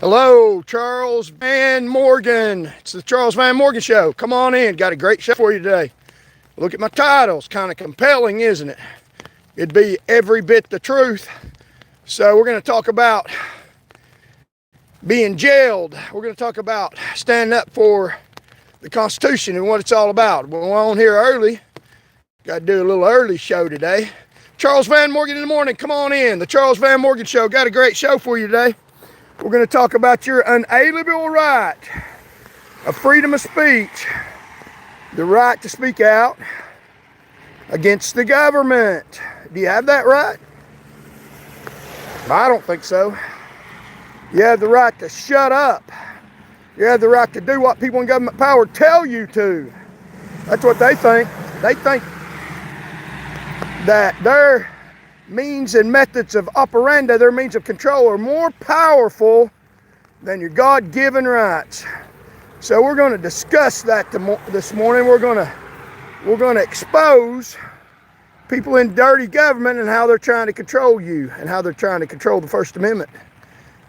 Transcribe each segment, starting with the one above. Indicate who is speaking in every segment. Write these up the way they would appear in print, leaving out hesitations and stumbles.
Speaker 1: Hello, Charles Van Morgan. It's the Charles Van Morgan Show. Come on in. Got a great show for you today. Look at my title. It's kind of compelling, isn't it? It'd be every bit the truth. So we're going to talk about being jailed. We're going to talk about standing up for the Constitution and what it's all about. We're on here early. Got to do a little early show today. Charles Van Morgan in the morning. Come on in. The Charles Van Morgan Show. Got a great show for you today. We're going to talk about your unalienable right of freedom of speech, the right to speak out against the government. Do you have that right? I don't think so. You have the right to shut up. You have the right to do what people in government power tell you to. That's what they think. They think that their means and methods of operandi, their means of control, are more powerful than your God-given rights. So we're going to discuss that this morning. We're going to expose people in dirty government and how they're trying to control you and how they're trying to control the First Amendment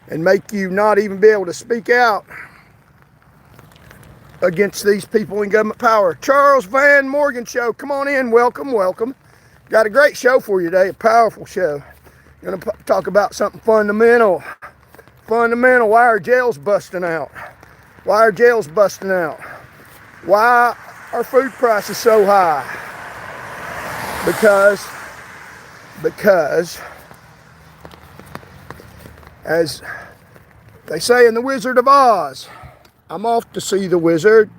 Speaker 1: and make you not even be able to speak out against these people in government power. Charles Van Morgan Show. Come on in. Welcome, welcome. Got a great show for you today, a powerful show. Going to talk about something fundamental. Fundamental, why are jails busting out? Why are jails busting out? Why are food prices so high? Because, as they say in The Wizard of Oz, I'm off to see the wizard,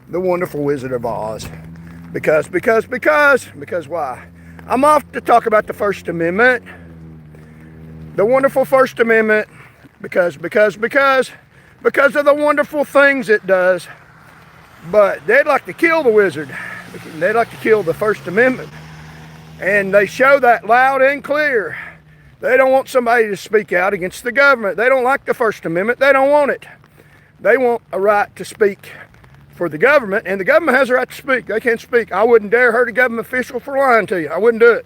Speaker 1: the wonderful Wizard of Oz. Because why? I'm off to talk about the First Amendment, the wonderful First Amendment, because of the wonderful things it does. But they'd like to kill the wizard. They'd like to kill the First Amendment. And they show that loud and clear. They don't want somebody to speak out against the government. They don't like the First Amendment. They don't want it. They want a right to speak for the government, and the government has a right to speak. They can't speak. I wouldn't dare hurt a government official for lying to you. I wouldn't do it.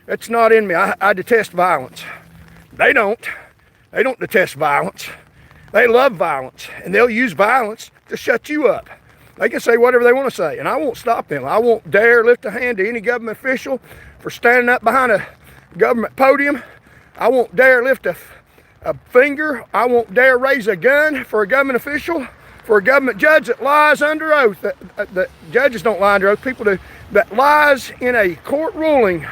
Speaker 1: It's not in me. I detest violence. They don't. They don't detest violence. They love violence, and they'll use violence to shut you up. They can say whatever they want to say, and I won't stop them. I won't dare lift a hand to any government official for standing up behind a government podium. I won't dare lift a finger. I won't dare raise a gun for a government official, for a government judge that lies under oath. That judges don't lie under oath, people do. That lies in a court ruling,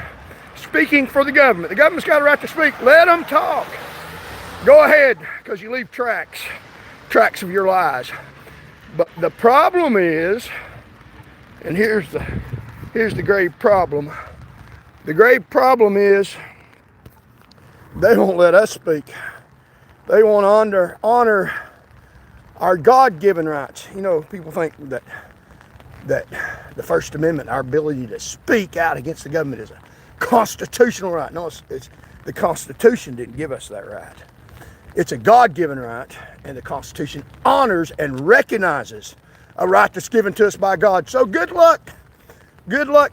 Speaker 1: speaking for the government. The government's got a right to speak. Let them talk. Go ahead, because you leave tracks of your lies. But the problem is, and here's the grave problem. The grave problem is they won't let us speak. They won't honor our God-given rights. You know, people think that the First Amendment, our ability to speak out against the government, is a constitutional right. No, it's the Constitution didn't give us that right. It's a God-given right, and the Constitution honors and recognizes a right that's given to us by God. So good luck,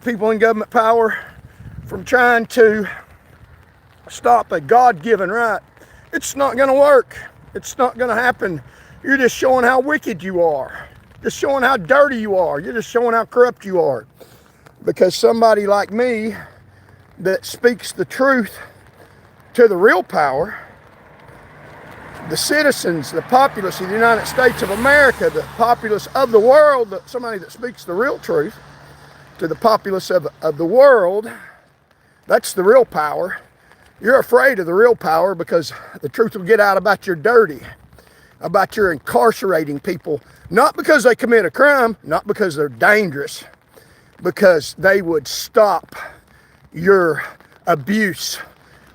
Speaker 1: people in government power, from trying to stop a God-given right. It's not going to work. It's not going to happen. You're just showing how wicked you are. Just showing how dirty you are. You're just showing how corrupt you are. Because somebody like me that speaks the truth to the real power, the citizens, the populace of the United States of America, the populace of the world, somebody that speaks the real truth to the populace of the world, that's the real power. You're afraid of the real power because the truth will get out about your dirty, about your incarcerating people, not because they commit a crime, not because they're dangerous, because they would stop your abuse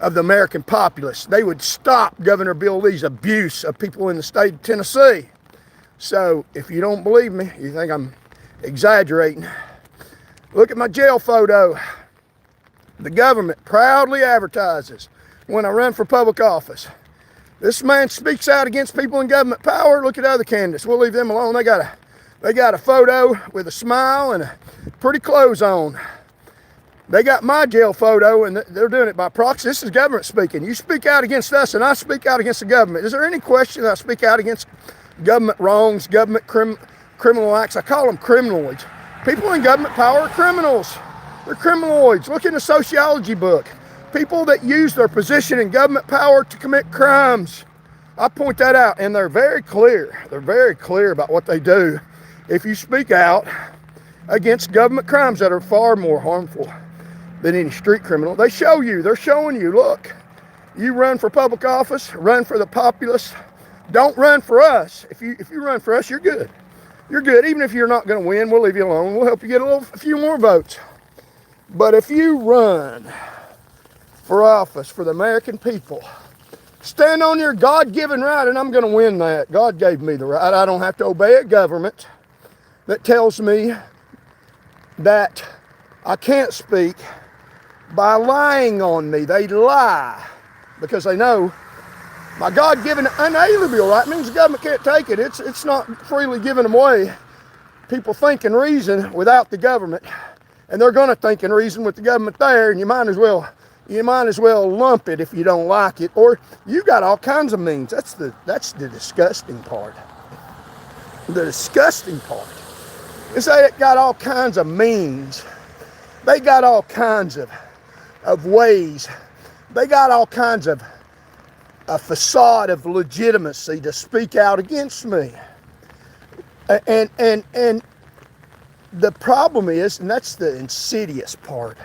Speaker 1: of the American populace. They would stop Governor Bill Lee's abuse of people in the state of Tennessee. So if you don't believe me, you think I'm exaggerating, look at my jail photo. The government proudly advertises when I run for public office. This man speaks out against people in government power. Look at other candidates. We'll leave them alone. They got a photo with a smile and pretty clothes on. They got my jail photo, and they're doing it by proxy. This is government speaking. You speak out against us, and I speak out against the government. Is there any question that I speak out against government wrongs, government criminal acts? I call them criminaloids. People in government power are criminals. They're criminaloids. Look in the sociology book. People that use their position in government power to commit crimes. I point that out, and they're very clear. They're very clear about what they do if you speak out against government crimes that are far more harmful than any street criminal. They show you, they're showing you, look, you run for public office, run for the populace. Don't run for us. If you run for us, you're good. You're good. Even if you're not going to win, we'll leave you alone. We'll help you get a few more votes. But if you run for office for the American people, stand on your God-given right, and I'm going to win that. God gave me the right. I don't have to obey a government that tells me that I can't speak by lying on me. They lie because they know my God-given unalienable right means the government can't take it. It's not freely given away. People think and reason without the government, and they're going to think and reason with the government there, and you might as well lump it if you don't like it. Or you got all kinds of means. That's the disgusting part. The disgusting part is they got all kinds of means. They got all kinds of ways. They got all kinds of a facade of legitimacy to speak out against me. And the problem is, and that's the insidious part,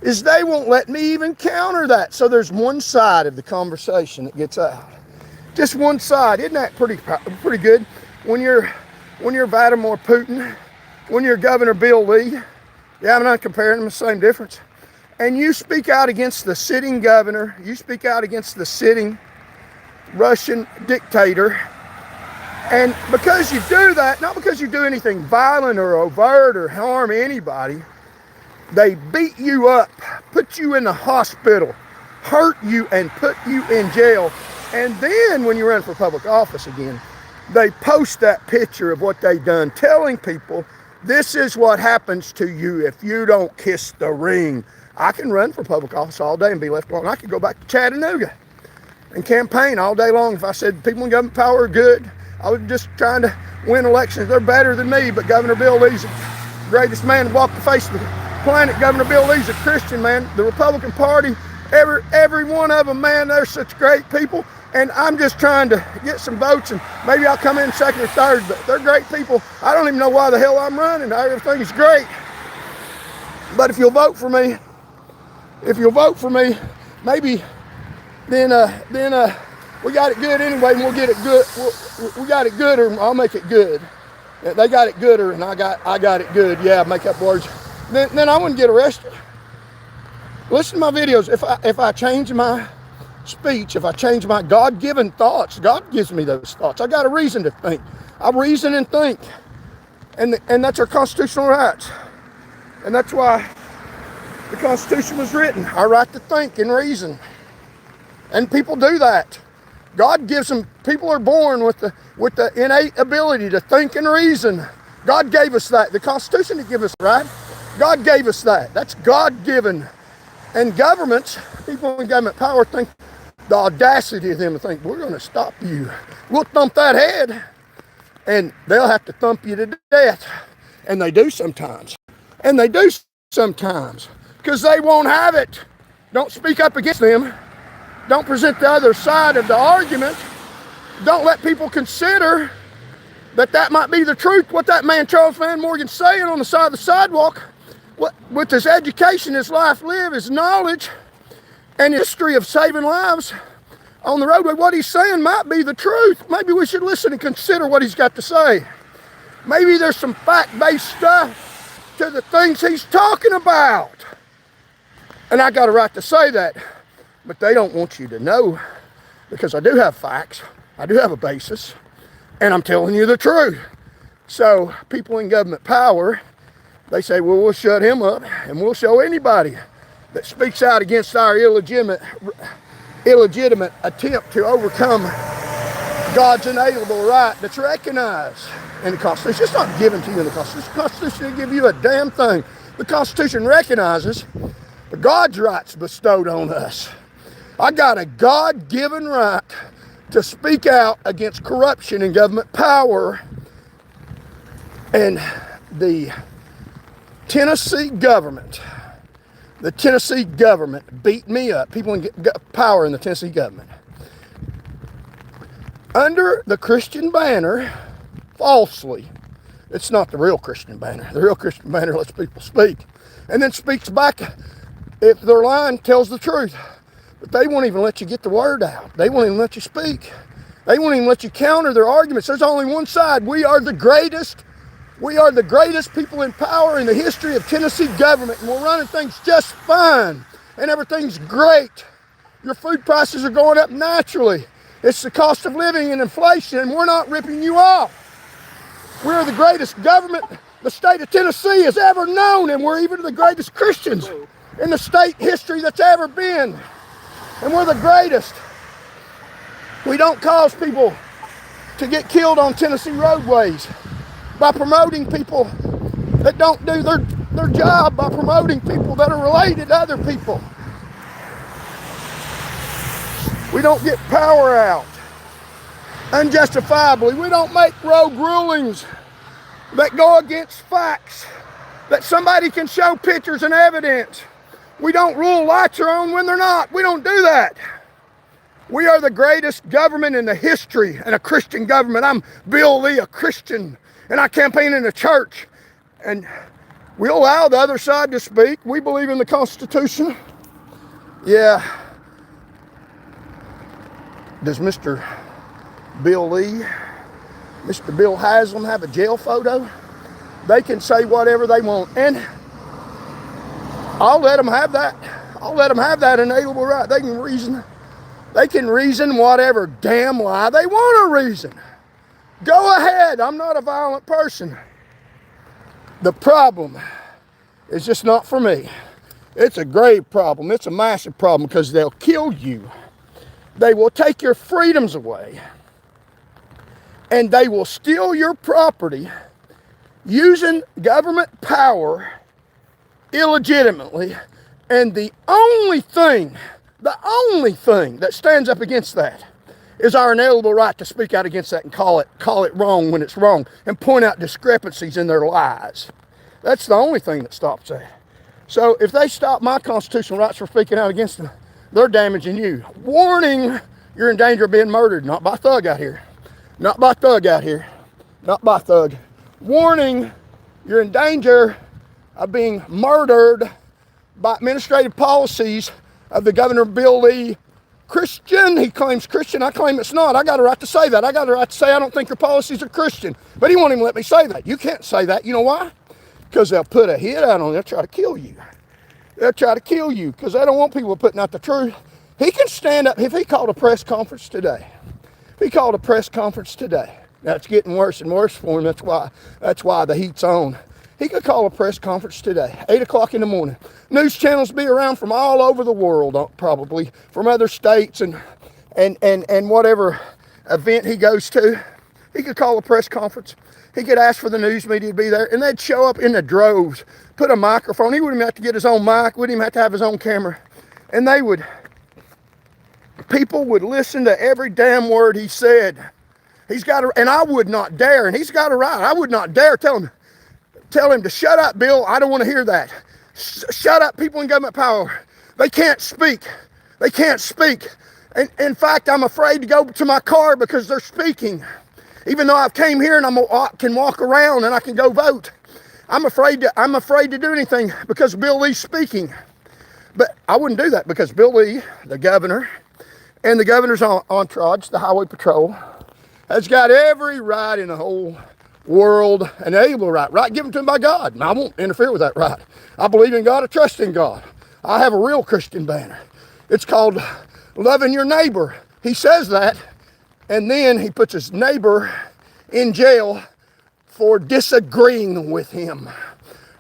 Speaker 1: is they won't let me even counter that. So there's one side of the conversation that gets out. Just one side. Isn't that pretty good? When you're Vladimir Putin, when you're Governor Bill Lee, yeah, I'm not comparing them, the same difference. And you speak out against the sitting governor, you speak out against the sitting Russian dictator, and because you do that, not because you do anything violent or overt or harm anybody, they beat you up, put you in the hospital, hurt you, and put you in jail. And then when you run for public office again, they post that picture of what they've done, telling people, this is what happens to you if you don't kiss the ring. I can run for public office all day and be left alone. I could go back to Chattanooga and campaign all day long if I said people in government power are good. I was just trying to win elections. They're better than me, but Governor Bill Lee's the greatest man to walk the face of the planet. Governor Bill Lee's a Christian, man. The Republican Party, every one of them, man, they're such great people. And I'm just trying to get some votes, and maybe I'll come in second or third, but they're great people. I don't even know why the hell I'm running. Everything is great. But if you'll vote for me, maybe then we got it good anyway, and we'll get it good. We got it good, or I'll make it good. They got it gooder, and I got it good. Yeah, make up words. Then I wouldn't get arrested. Listen to my videos. If I change my speech, if I change my God-given thoughts, God gives me those thoughts. I got a reason to think. I reason and think, and that's our constitutional rights, and that's why the Constitution was written. Our right to think and reason, and people do that. God gives them. People are born with the innate ability to think and reason. God gave us that. The Constitution didn't give us right. God gave us that. That's God-given. And governments, people in government power, think the audacity of them to think, we're going to stop you. We'll thump that head, and they'll have to thump you to death. And they do sometimes. And they do sometimes because they won't have it. Don't speak up against them. Don't present the other side of the argument. Don't let people consider that might be the truth. What that man Charles Van Morgan's saying on the side of the sidewalk, with his education, his life lived, his knowledge, and his history of saving lives on the roadway, what he's saying might be the truth. Maybe we should listen and consider what he's got to say. Maybe there's some fact-based stuff to the things he's talking about. And I got a right to say that, but they don't want you to know, because I do have facts, I do have a basis, and I'm telling you the truth. So people in government power, they say, well, we'll shut him up, and we'll show anybody that speaks out against our illegitimate attempt to overcome God's inalienable right that's recognized in the Constitution. It's not given to you in the Constitution. The Constitution didn't give you a damn thing. The Constitution recognizes God's rights bestowed on us. I got a God-given right to speak out against corruption in government power. And the Tennessee government beat me up. People in power in the Tennessee government. Under the Christian banner, falsely, it's not the real Christian banner. The real Christian banner lets people speak. And then speaks back if they're lying, tells the truth. But they won't even let you get the word out. They won't even let you speak. They won't even let you counter their arguments. There's only one side. We are the greatest. We are the greatest people in power in the history of Tennessee government. And we're running things just fine. And everything's great. Your food prices are going up naturally. It's the cost of living and inflation, and we're not ripping you off. We're the greatest government the state of Tennessee has ever known, and we're even the greatest Christians in the state history that's ever been. And we're the greatest. We don't cause people to get killed on Tennessee roadways by promoting people that don't do their job, by promoting people that are related to other people. We don't get power out unjustifiably. We don't make rogue rulings that go against facts, that somebody can show pictures and evidence. We don't rule lights are on when they're not. We don't do that. We are the greatest government in the history, and a Christian government. I'm Bill Lee, a Christian, and I campaign in a church. And we allow the other side to speak. We believe in the Constitution. Yeah. Does Mr. Bill Lee, Mr. Bill Haslam have a jail photo? They can say whatever they want, and I'll let them have that. I'll let them have that inalienable right. They can reason. They can reason whatever damn lie they want to reason. Go ahead. I'm not a violent person. The problem is just not for me. It's a grave problem. It's a massive problem because they'll kill you. They will take your freedoms away. And they will steal your property using government power illegitimately. And the only thing that stands up against that is our inalienable right to speak out against that and call it wrong when it's wrong and point out discrepancies in their lies. That's the only thing that stops that. So if they stop my constitutional rights for speaking out against them, they're damaging you. Warning, you're in danger of being murdered, not by thug out here. Not by thug out here. Not by thug. Warning, you're in danger of being murdered by administrative policies of the Governor Bill Lee. Christian, he claims Christian. I claim it's not. I got a right to say that. I got a right to say I don't think your policies are Christian. But he won't even let me say that. You can't say that. You know why? Because they'll put a hit out on you. They'll try to kill you. They'll try to kill you because they don't want people putting out the truth. He can stand up. If he called a press conference today, now it's getting worse and worse for him. That's why the heat's on. He could call a press conference today, 8 o'clock in the morning. News channels be around from all over the world, probably from other states and whatever event he goes to. He could call a press conference. He could ask for the news media to be there, and they'd show up in the droves, put a microphone. He wouldn't even have to get his own mic, wouldn't even have to have his own camera. And people would listen to every damn word he said. And I would not dare, and he's got a right. I would not dare tell him to shut up, Bill. I don't want to hear that. Shut up, people in government power. They can't speak. They can't speak. And in fact, I'm afraid to go to my car because they're speaking. Even though I've came here and I can walk around and I can go vote. I'm afraid to do anything because Bill Lee's speaking. But I wouldn't do that because Bill Lee, the governor, and the governor's entourage, the highway patrol, has got every right in the whole world, an able right given to him by God. And I won't interfere with that right. I believe in God, I trust in God. I have a real Christian banner. It's called loving your neighbor. He says that, and then he puts his neighbor in jail for disagreeing with him,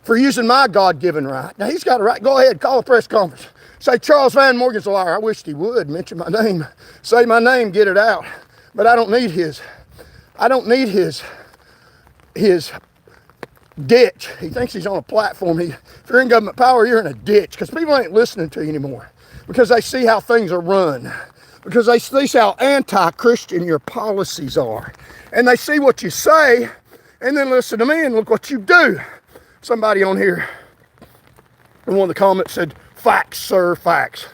Speaker 1: for using my God-given right. Now, he's got a right. Go ahead, call a press conference. Say, Charles Van Morgan's a liar. I wished he would mention my name. Say my name, get it out. But I don't need his ditch. He thinks he's on a platform. If you're in government power, you're in a ditch because people ain't listening to you anymore because they see how things are run, because they see how anti-Christian your policies are, and they see what you say, and then listen to me and look what you do. Somebody on here in one of the comments said, "Facts, sir, facts."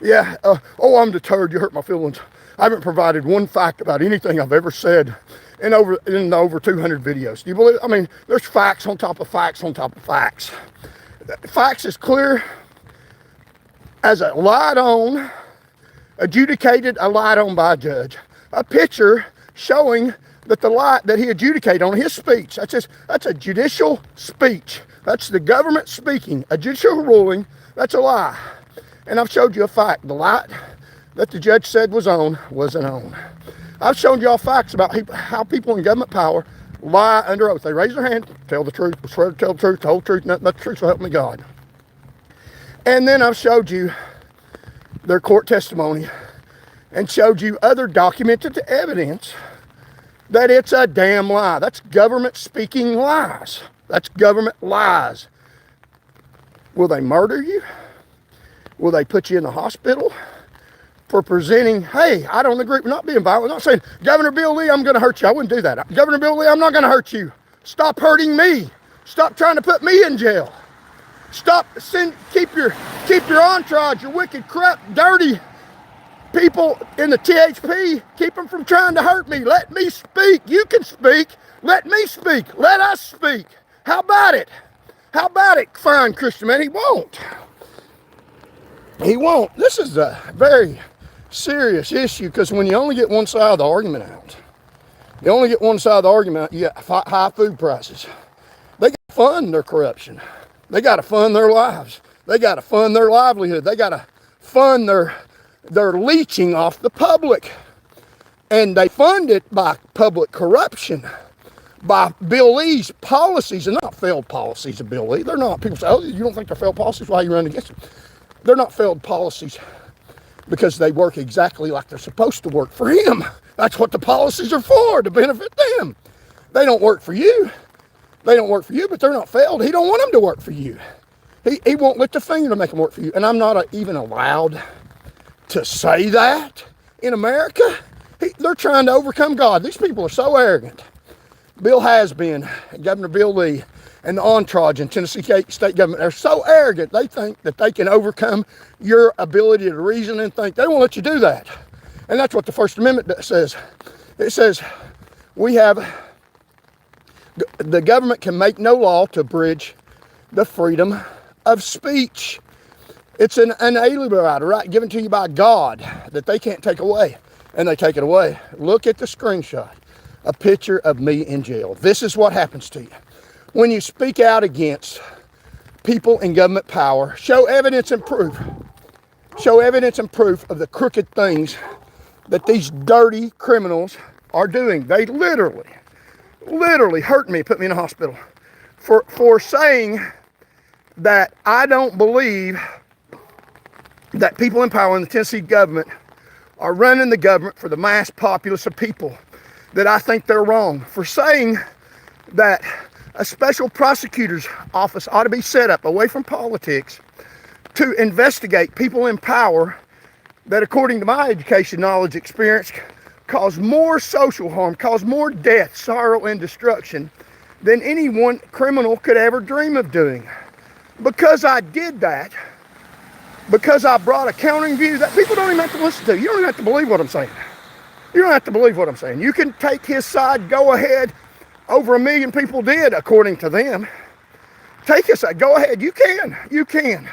Speaker 1: Yeah. I'm deterred. You hurt my feelings. I haven't provided one fact about anything I've ever said in over 200 videos. Do you believe? I mean, there's facts on top of facts on top of facts. Facts is clear as a lied on, adjudicated, a lied on by a judge. A picture showing that the lie that he adjudicated on his speech. That's a judicial speech. That's the government speaking. A judicial ruling. That's a lie. And I've showed you a fact. The lie that the judge said was on wasn't on. I've shown y'all facts about how people in government power lie under oath. They raise their hand, tell the truth, swear to tell the truth, the whole truth, nothing but the truth, so help me God. And then I've showed you their court testimony and showed you other documented evidence that it's a damn lie. That's government speaking lies. That's government lies. Will they murder you? Will they put you in the hospital for presenting, hey, I don't agree with not being violent? I'm not saying, Governor Bill Lee, I'm going to hurt you. I wouldn't do that. Governor Bill Lee, I'm not going to hurt you. Stop hurting me. Stop trying to put me in jail. Keep your entourage, your wicked, corrupt, dirty people in the THP, keep them from trying to hurt me. Let me speak. You can speak. Let me speak. Let us speak. How about it? How about it, fine Christian man? He won't. He won't. This is a very serious issue because when you only get one side of the argument out, you get high food prices. They got to fund their corruption. They got to fund their lives. They got to fund their livelihood. They got to fund their leeching off the public. And they fund it by public corruption, by Bill Lee's policies, and not failed policies of Bill Lee. They're not. People say, oh, you don't think they're failed policies? Why are you running against them? They're not failed policies because they work exactly like they're supposed to work for him. That's what the policies are for, to benefit them. They don't work for you. They don't work for you, but they're not failed. He don't want them to work for you. He won't lift a finger to make them work for you. And I'm not even allowed to say that in America. They're trying to overcome God. These people are so arrogant. Bill has been, Governor Bill Lee, and the entourage in Tennessee state government are so arrogant, they think that they can overcome your ability to reason and think. They won't let you do that. And that's what the First Amendment says. It says the government can make no law to abridge the freedom of speech. It's an inalienable right given to you by God that they can't take away. And they take it away. Look at the screenshot. A picture of me in jail. This is what happens to you. When you speak out against people in government power, show evidence and proof. Show evidence and proof of the crooked things that these dirty criminals are doing. They literally hurt me, put me in a hospital for saying that I don't believe that people in power in the Tennessee government are running the government for the mass populace of people. That I think they're wrong. For saying that a special prosecutor's office ought to be set up away from politics to investigate people in power that, according to my education, knowledge, experience, cause more social harm, cause more death, sorrow, and destruction than any one criminal could ever dream of doing. Because I did that, because I brought a countering view that people don't even have to listen to. You don't even have to believe what I'm saying. You don't have to believe what I'm saying. You can take his side, go ahead. Over 1 million people did, according to them. Take his side, go ahead. You can.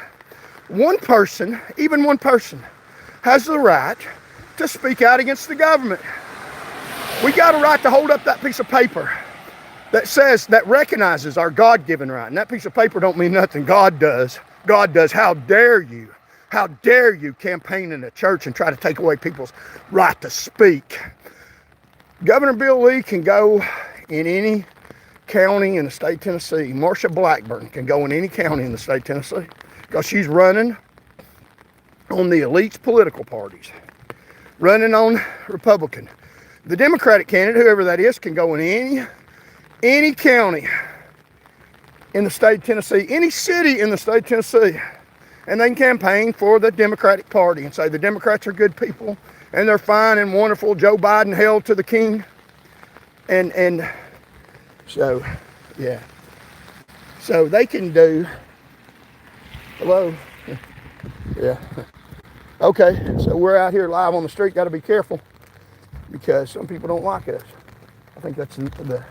Speaker 1: One person, even one person, has the right to speak out against the government. We got a right to hold up that piece of paper that says, that recognizes our God-given right. And that piece of paper don't mean nothing. God does. God does. How dare you? How dare you campaign in a church and try to take away people's right to speak? Governor Bill Lee can go in any county in the state of Tennessee. Marsha Blackburn can go in any county in the state of Tennessee because she's running on the elite's political parties, running on Republican. The Democratic candidate, whoever that is, can go in Any county in the state of Tennessee, any city in the state of Tennessee, and they can campaign for the Democratic Party and say the Democrats are good people and they're fine and wonderful. Joe Biden hail to the king. And so, yeah. So they can do, hello? Yeah. Okay, so we're out here live on the street. Got to be careful because some people don't like us. I think that's the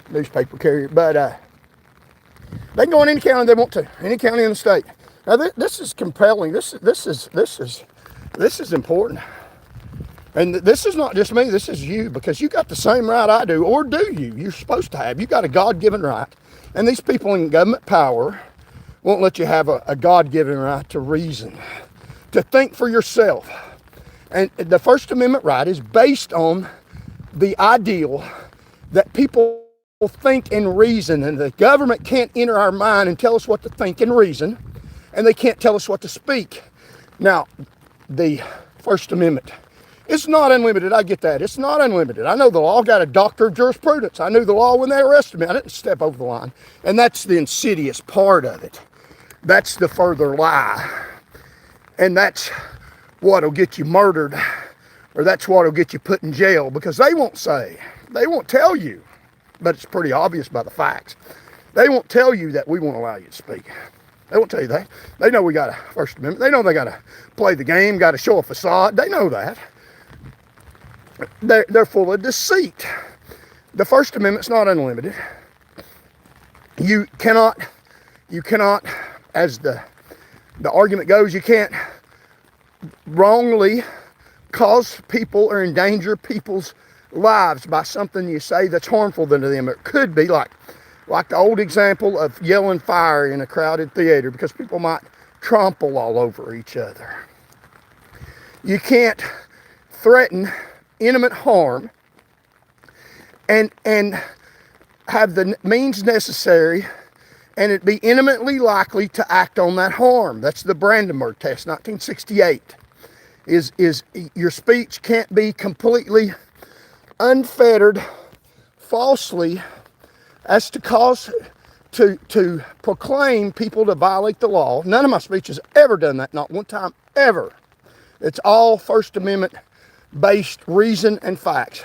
Speaker 1: newspaper carrier. But they can go in any county they want to, any county in the state. Now this is compelling. This is important. And this is not just me. This is you, because you got the same right I do, or do you? You're supposed to have. You got a God-given right, and these people in government power won't let you have a God-given right to reason, to think for yourself. And the First Amendment right is based on the ideal that people think and reason, and the government can't enter our mind and tell us what to think and reason, and they can't tell us what to speak. Now, the First Amendment, it's not unlimited. I get that. It's not unlimited. I know the law. Got a doctor of jurisprudence. I knew the law when they arrested me. I didn't step over the line. And that's the insidious part of it. That's the further lie. And that's what'll get you murdered, or that's what'll get you put in jail, because they won't say, they won't tell you, but it's pretty obvious by the facts. They won't tell you that we won't allow you to speak. They won't tell you that. They know we got a First Amendment. They know they got to play the game, got to show a facade. They know that. They're full of deceit. The First Amendment's not unlimited. You cannot, as the argument goes, you can't wrongly cause people or endanger people's lives by something you say that's harmful to them. It could be like the old example of yelling fire in a crowded theater because people might trample all over each other. You can't threaten intimate harm and have the means necessary and it be intimately likely to act on that harm. That's the Brandenburg test, 1968. Is your speech can't be completely unfettered falsely as to cause to proclaim people to violate the law. None of my speech has ever done that, not one time ever. It's all First Amendment based reason and facts.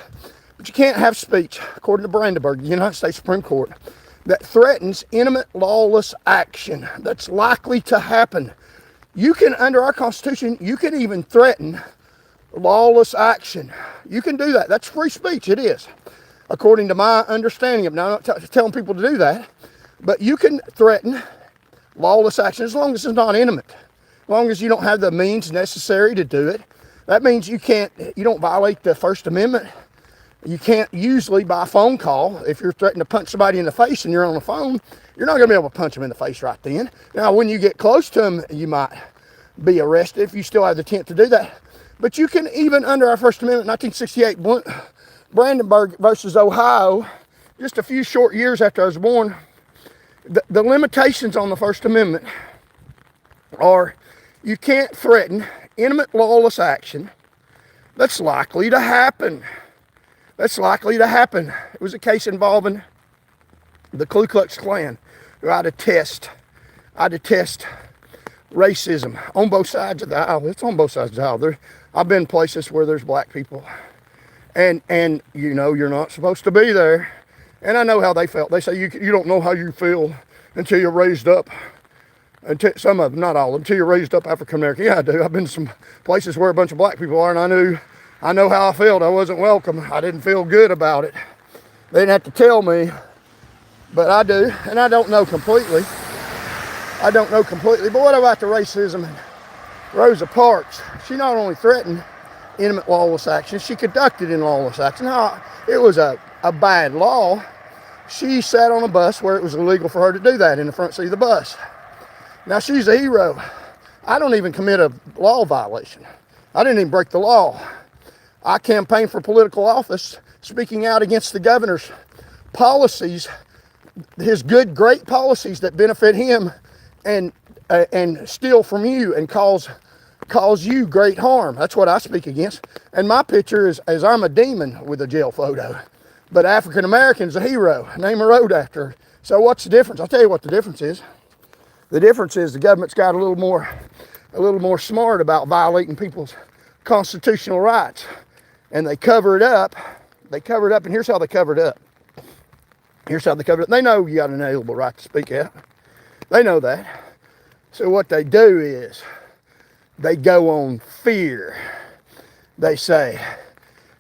Speaker 1: But you can't have speech, according to Brandenburg, the United States Supreme Court, that threatens intimate lawless action that's likely to happen. You can, under our Constitution, you can even threaten lawless action. You can do that. That's free speech. It is, according to my understanding of it. Now, I'm not telling people to do that, but you can threaten lawless action as long as it's not intimate, as long as you don't have the means necessary to do it. That means you don't violate the First Amendment. You can't usually, by phone call, if you're threatening to punch somebody in the face and you're on the phone, you're not going to be able to punch them in the face right then. Now, when you get close to them, you might be arrested if you still have the intent to do that. But you can, even under our First Amendment, 1968, Brandenburg versus Ohio, just a few short years after I was born, the limitations on the First Amendment are you can't threaten intimate lawless action that's likely to happen. That's likely to happen. It was a case involving the Ku Klux Klan, who I detest racism on both sides of the aisle. It's on both sides of the aisle. I've been places where there's black people, and you know you're not supposed to be there. And I know how they felt. They say you don't know how you feel until you're raised up. Until, some of them, not all of them, until you're raised up African American. Yeah, I do. I've been to some places where a bunch of black people are, and I know how I felt. I wasn't welcome. I didn't feel good about it. They didn't have to tell me, but I do, and I don't know completely. But what about the racism in Rosa Parks? She not only threatened intimate lawless action, she conducted in lawless action. Now, it was a bad law. She sat on a bus where it was illegal for her to do that in the front seat of the bus. Now, she's a hero. I don't even commit a law violation. I didn't even break the law. I campaigned for political office, speaking out against the governor's policies, his good, great policies that benefit him and steal from you and cause you great harm. That's what I speak against. And my picture is as I'm a demon with a jail photo. But African American's a hero. Name a road after her. So what's the difference? I'll tell you what the difference is. The difference is the government's got a little more smart about violating people's constitutional rights. And they cover it up. They cover it up, and here's how they cover it up. Here's how they cover it up. They know you got an inalienable right to speak out. They know that. So what they do is they go on fear. They say,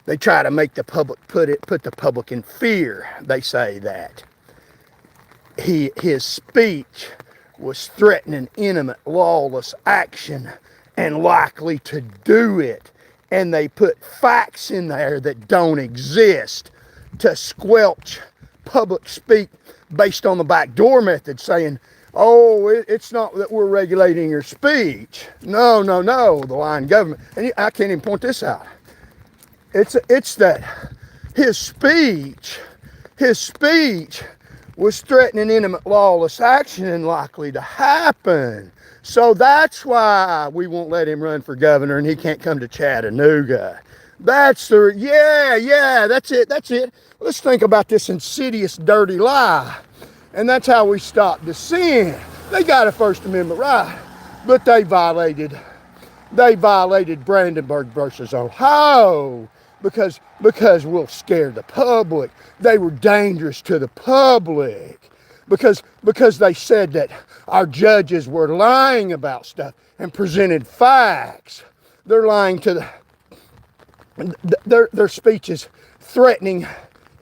Speaker 1: they try to make the public put the public in fear. They say that his speech was threatening imminent lawless action and likely to do it. And they put facts in there that don't exist to squelch public speak based on the backdoor method, saying, oh, it's not that we're regulating your speech. No, the lying government. And I can't even point this out. It's that his speech was threatening imminent lawless action and likely to happen. So that's why we won't let him run for governor and he can't come to Chattanooga. That's it. Let's think about this insidious, dirty lie. And that's how we stop dissent. They got a First Amendment right, but they violated Brandenburg versus Ohio because we'll scare the public. They were dangerous to the public because they said that our judges were lying about stuff and presented facts. They're lying to their speeches threatening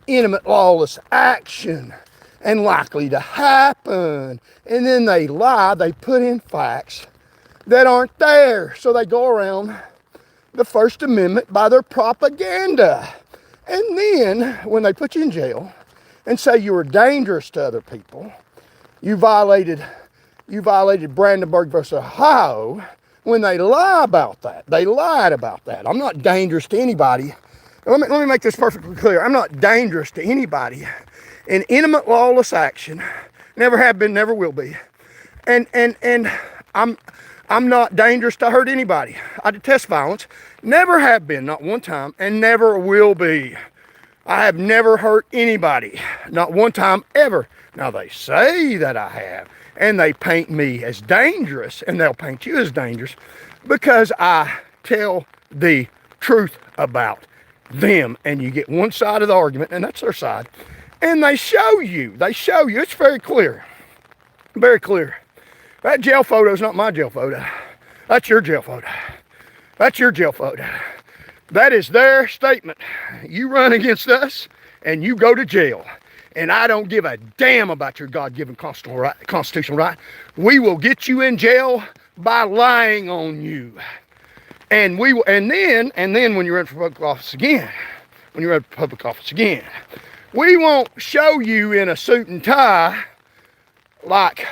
Speaker 1: imminent lawless action and likely to happen. And then they lie, they put in facts that aren't there. So they go around the First Amendment by their propaganda. And then when they put you in jail and say you were dangerous to other people, you violated Brandenburg versus Ohio, when they lie about that. They lied about that. I'm not dangerous to anybody. Let me make this perfectly clear. I'm not dangerous to anybody in imminent lawless action. Never have been, never will be. And I'm not dangerous to hurt anybody. I detest violence. Never have been, not one time, and never will be. I have never hurt anybody, not one time ever. Now they say that I have, and they paint me as dangerous, and they'll paint you as dangerous because I tell the truth about them. And you get one side of the argument, and that's their side. And they show you, it's very clear, very clear. That jail photo is not my jail photo. That's your jail photo. That's your jail photo. That is their statement. You run against us and you go to jail. And I don't give a damn about your God-given constitutional right. We will get you in jail by lying on you. And we will, and then when you run for public office again, we won't show you in a suit and tie like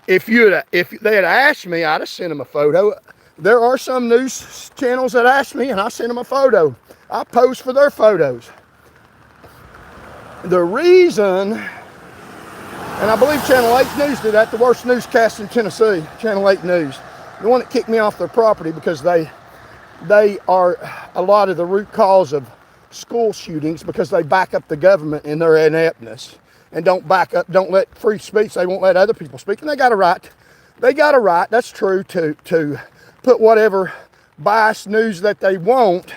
Speaker 1: if they had asked me, I'd have sent them a photo. There are some news channels that ask me, and I send them a photo. I post for their photos. The reason, and I believe Channel 8 News did that, the worst newscast in Tennessee, Channel 8 News, the one that kicked me off their property because they are a lot of the root cause of school shootings because they back up the government in their ineptness and don't let free speech. They won't let other people speak, and they got a right, that's true, to put whatever biased news that they want.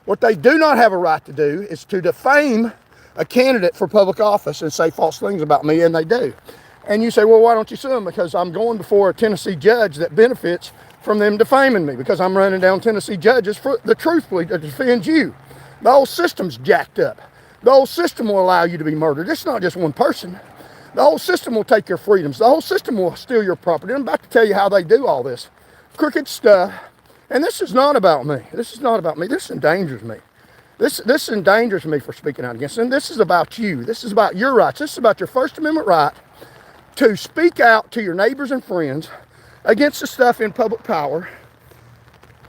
Speaker 1: What they do not have a right to do is to defame a candidate for public office and say false things about me, and they do. And you say, well, why don't you sue them? Because I'm going before a Tennessee judge that benefits from them defaming me, because I'm running down Tennessee judges for the truthfully to defend you. The whole system's jacked up. The whole system will allow you to be murdered. It's not just one person. The whole system will take your freedoms. The whole system will steal your property. I'm about to tell you how they do all this crooked stuff. And this is not about me. This endangers me. This endangers me for speaking out against it. And this is about you. This is about your rights. This is about your First Amendment right to speak out to your neighbors and friends against the stuff in public power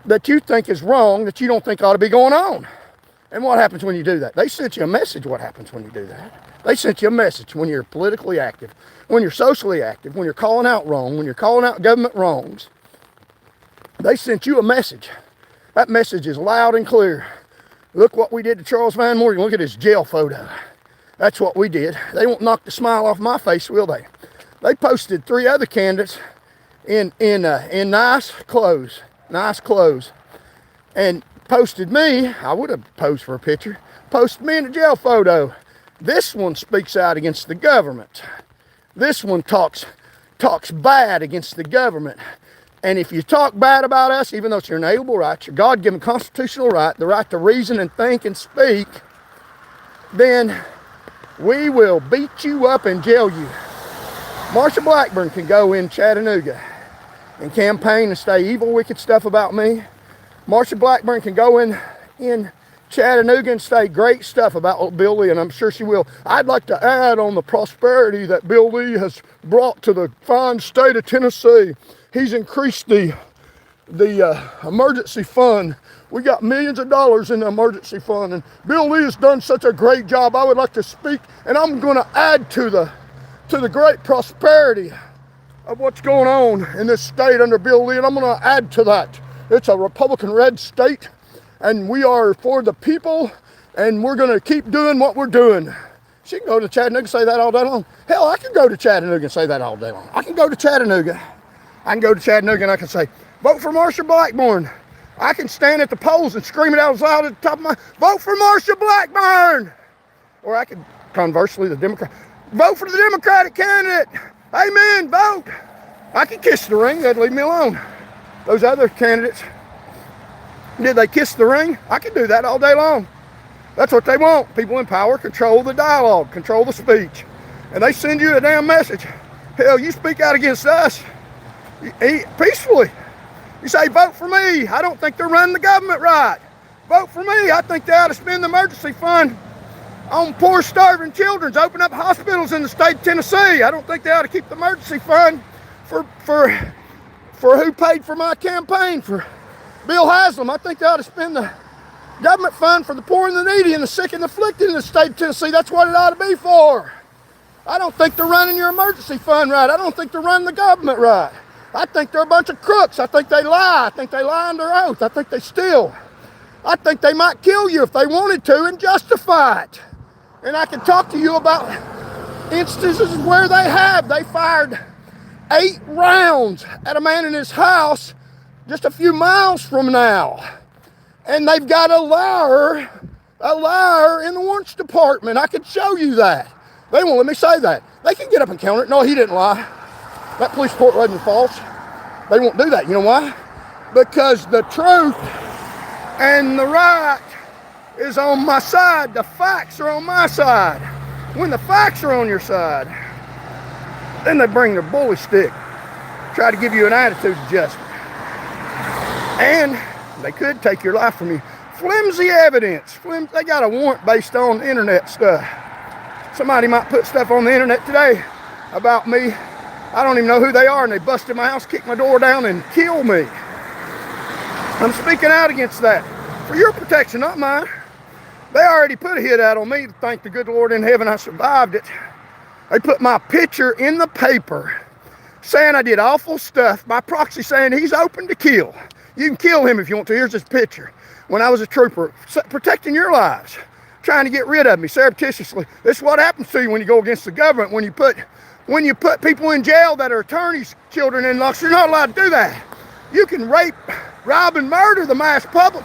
Speaker 1: that you think is wrong, that you don't think ought to be going on. And what happens when you do that? They sent you a message what happens when you do that. They sent you a message when you're politically active, when you're socially active, when you're calling out wrong, when you're calling out government wrongs. They sent you a message. That message is loud and clear. Look what we did to Charles Van Morgan. Look at his jail photo. That's what we did. They won't knock the smile off my face, will they? They posted 3 other candidates in nice clothes, and posted me. I would have posed for a picture. Posted me in a jail photo. This one speaks out against the government. This one talks bad against the government. And if you talk bad about us, even though it's your inalienable right, your God-given constitutional right, the right to reason and think and speak, then we will beat you up and jail you. Marsha Blackburn can go in Chattanooga and campaign and say evil, wicked stuff about me. Marsha Blackburn can go in Chattanooga and say great stuff about Bill Lee, and I'm sure she will. I'd like to add on the prosperity that Bill Lee has brought to the fine state of Tennessee. He's increased the emergency fund. We got millions of dollars in the emergency fund, and Bill Lee has done such a great job. I would like to speak, and I'm going to add to the great prosperity of what's going on in this state under Bill Lee, and I'm going to add to that. It's a Republican red state, and we are for the people, and we're going to keep doing what we're doing. She can go to Chattanooga and say that all day long. Hell, I can go to Chattanooga and say that all day long. I can go to Chattanooga and I can say, vote for Marsha Blackburn. I can stand at the polls and scream it out as loud at the top of my, vote for Marsha Blackburn. Or I could, conversely, vote for the Democratic candidate. Amen, vote. I can kiss the ring, they'd leave me alone. Those other candidates, did they kiss the ring? I can do that all day long. That's what they want. People in power control the dialogue, control the speech. And they send you a damn message. Hell, you speak out against us peacefully. You say, vote for me. I don't think they're running the government right. Vote for me. I think they ought to spend the emergency fund on poor, starving children. Open up hospitals in the state of Tennessee. I don't think they ought to keep the emergency fund for who paid for my campaign, for Bill Haslam. I think they ought to spend the government fund for the poor and the needy and the sick and afflicted in the state of Tennessee. That's what it ought to be for. I don't think they're running your emergency fund right. I don't think they're running the government right. I think they're a bunch of crooks. I think they lie. I think they lie under oath. I think they steal. I think they might kill you if they wanted to and justify it. And I can talk to you about instances where they fired 8 rounds at a man in his house just a few miles from now. And they've got a liar in the warrants department. I could show you that. They won't let me say that. They can get up and counter it. No, he didn't lie. That police report wasn't false. They won't do that. You know why? Because the truth and the right is on my side. The facts are on my side. When the facts are on your side, then they bring their bully stick, try to give you an attitude adjustment. And they could take your life from you. Flimsy evidence. They got a warrant based on internet stuff. Somebody might put stuff on the internet today about me. I don't even know who they are, and they busted my house, kicked my door down, and killed me. I'm speaking out against that. For your protection, not mine. They already put a hit out on me. Thank the good Lord in heaven I survived it. They put my picture in the paper saying I did awful stuff by proxy, saying he's open to kill. You can kill him if you want to. Here's his picture. When I was a trooper, protecting your lives, trying to get rid of me surreptitiously. This is what happens to you when you go against the government, when you put people in jail that are attorneys' children in locks. You're not allowed to do that. You can rape, rob, and murder the mass public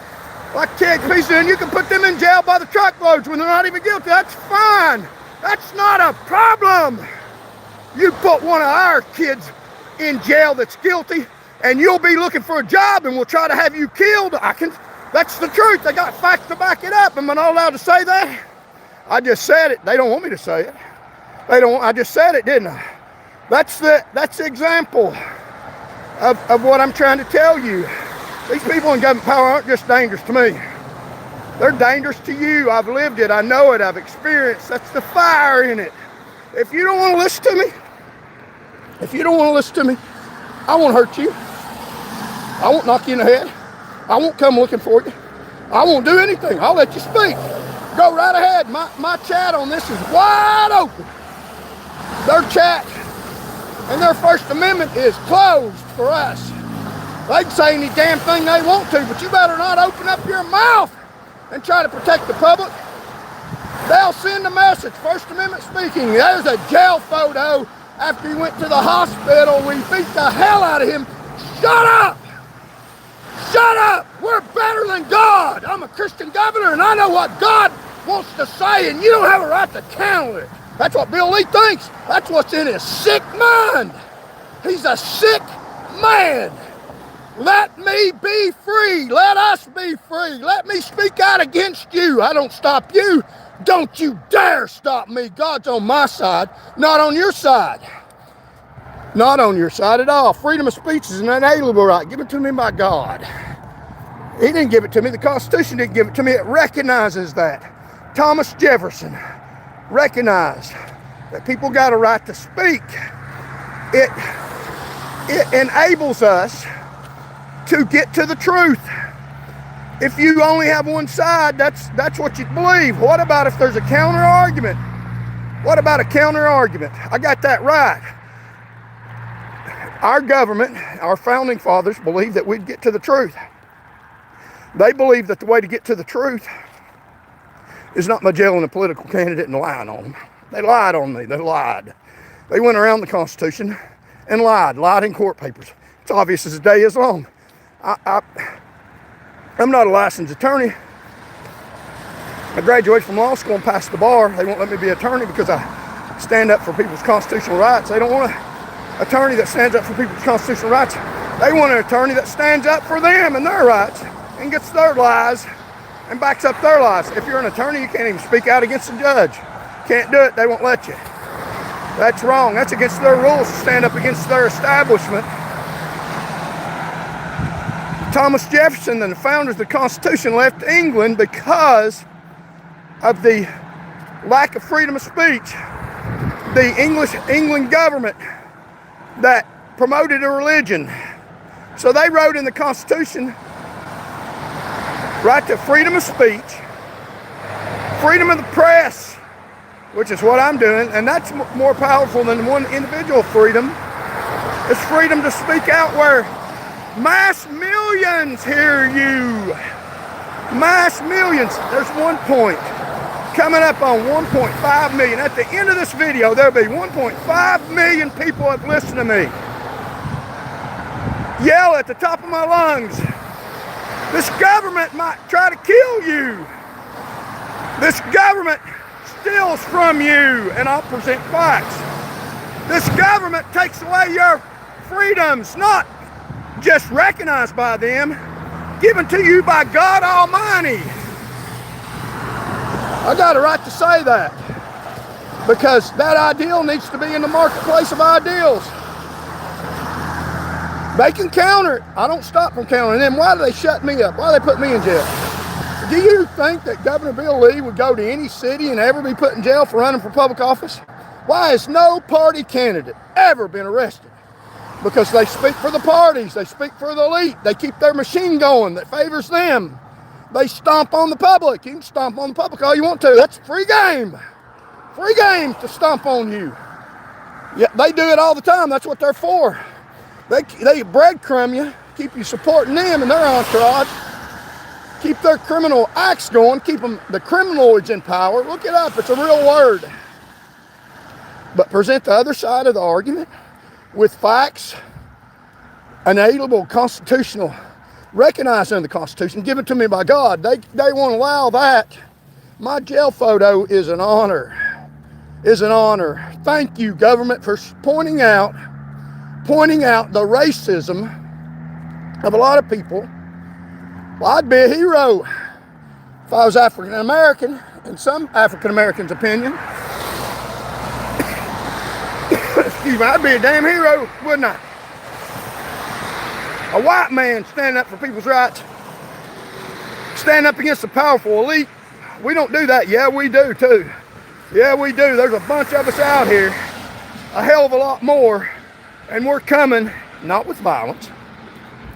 Speaker 1: like TXP's doing. You can put them in jail by the truckloads when they're not even guilty. That's fine. That's not a problem. You put one of our kids in jail that's guilty, and you'll be looking for a job, and we'll try to have you killed. That's the truth. They got facts to back it up. Am I not allowed to say that? I just said it. They don't want me to say it. I just said it, didn't I? That's the example of what I'm trying to tell you. These people in government power aren't just dangerous to me. They're dangerous to you. I've lived it. I know it. I've experienced. That's the fire in it. If you don't want to listen to me, I won't hurt you. I won't knock you in the head. I won't come looking for you. I won't do anything. I'll let you speak. Go right ahead. My chat on this is wide open. Their chat and their First Amendment is closed for us. They can say any damn thing they want to, but you better not open up your mouth and try to protect the public, they'll send a message. First Amendment speaking. There's a jail photo after he went to the hospital. We beat the hell out of him. Shut up! Shut up! We're better than God. I'm a Christian governor and I know what God wants to say, and you don't have a right to counter it. That's what Bill Lee thinks. That's what's in his sick mind. He's a sick man. Let me be free. Let us be free. Let me speak out against you. I don't stop you. Don't you dare stop me. God's on my side, not on your side. Not on your side at all. Freedom of speech is an inalienable right given to me by God. He didn't give it to me. The Constitution didn't give it to me. It recognizes that. Thomas Jefferson recognized that people got a right to speak. It enables us to get to the truth. If you only have one side, that's what you believe. What about if there's a counter argument? What about a counter argument? I got that right. Our government, our founding fathers believed that we'd get to the truth. They believed that the way to get to the truth is not by jailing a political candidate and lying on them. They lied on me. They lied. They went around the Constitution and lied in court papers. It's obvious as the day is long. I'm not a licensed attorney. I graduated from law school and passed the bar. They won't let me be an attorney because I stand up for people's constitutional rights. They don't want an attorney that stands up for people's constitutional rights. They want an attorney that stands up for them and their rights and gets their lies and backs up their lies. If you're an attorney, you can't even speak out against the judge. Can't do it. They won't let you. That's wrong. That's against their rules to stand up against their establishment. Thomas Jefferson and the founders of the Constitution left England because of the lack of freedom of speech. The England government that promoted a religion. So they wrote in the Constitution, right to freedom of speech, freedom of the press, which is what I'm doing, and that's more powerful than one individual freedom. It's freedom to speak out where mass millions hear you. Mass millions. There's 1 point. Coming up on 1.5 million. At the end of this video, there'll be 1.5 million people that listen to me. Yell at the top of my lungs. This government might try to kill you. This government steals from you, and I'll present facts. This government takes away your freedoms, not just recognized by them, given to you by God Almighty. I got a right to say that because that ideal needs to be in the marketplace of ideals. They can counter it. I don't stop from countering them. Why do they shut me up? Why do they put me in jail? Do you think that Governor Bill Lee would go to any city and ever be put in jail for running for public office? Why has no party candidate ever been arrested? Because they speak for the parties. They speak for the elite. They keep their machine going that favors them. They stomp on the public. You can stomp on the public all you want to. That's free game. Free game to stomp on you. Yeah, they do it all the time. That's what they're for. They breadcrumb you, keep you supporting them and their entourage, keep their criminal acts going, keep the criminals in power. Look it up. It's a real word. But present the other side of the argument with facts, inalienable constitutional, recognized in the Constitution, given to me by God. They won't allow that. My jail photo is an honor. Is an honor. Thank you, government, for pointing out the racism of a lot of people. Well, I'd be a hero if I was African American, in some African Americans' opinion. Excuse me, I'd be a damn hero, wouldn't I? A white man standing up for people's rights, standing up against the powerful elite. We don't do that. Yeah, we do too. Yeah, we do. There's a bunch of us out here, a hell of a lot more, and we're coming, not with violence.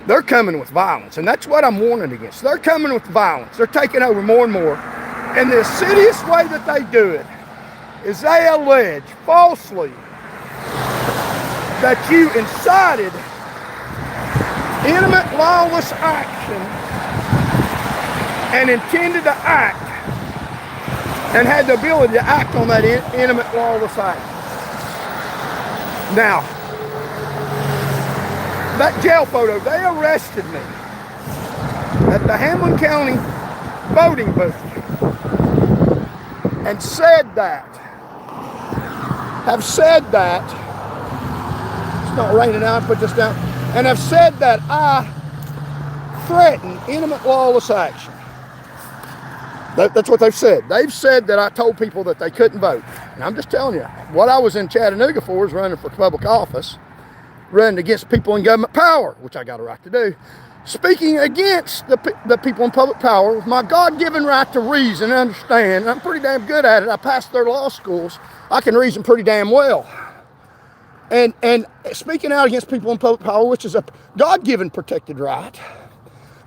Speaker 1: They're coming with violence, and that's what I'm warning against. They're coming with violence. They're taking over more and more. And the insidious way that they do it is they allege falsely that you incited intimate lawless action and intended to act and had the ability to act on that intimate lawless act. Now, that jail photo, they arrested me at the Hamlin County voting booth and have said that, it's not raining out, put this down, and have said that I threatened intimate lawless action. That's what they've said. They've said that I told people that they couldn't vote. And I'm just telling you, what I was in Chattanooga for is running for public office, running against people in government power, which I got a right to do. Speaking against the people in public power with my God-given right to reason and understand. And I'm pretty damn good at it. I passed their law schools. I can reason pretty damn well. And speaking out against people in public power, which is a God-given protected right.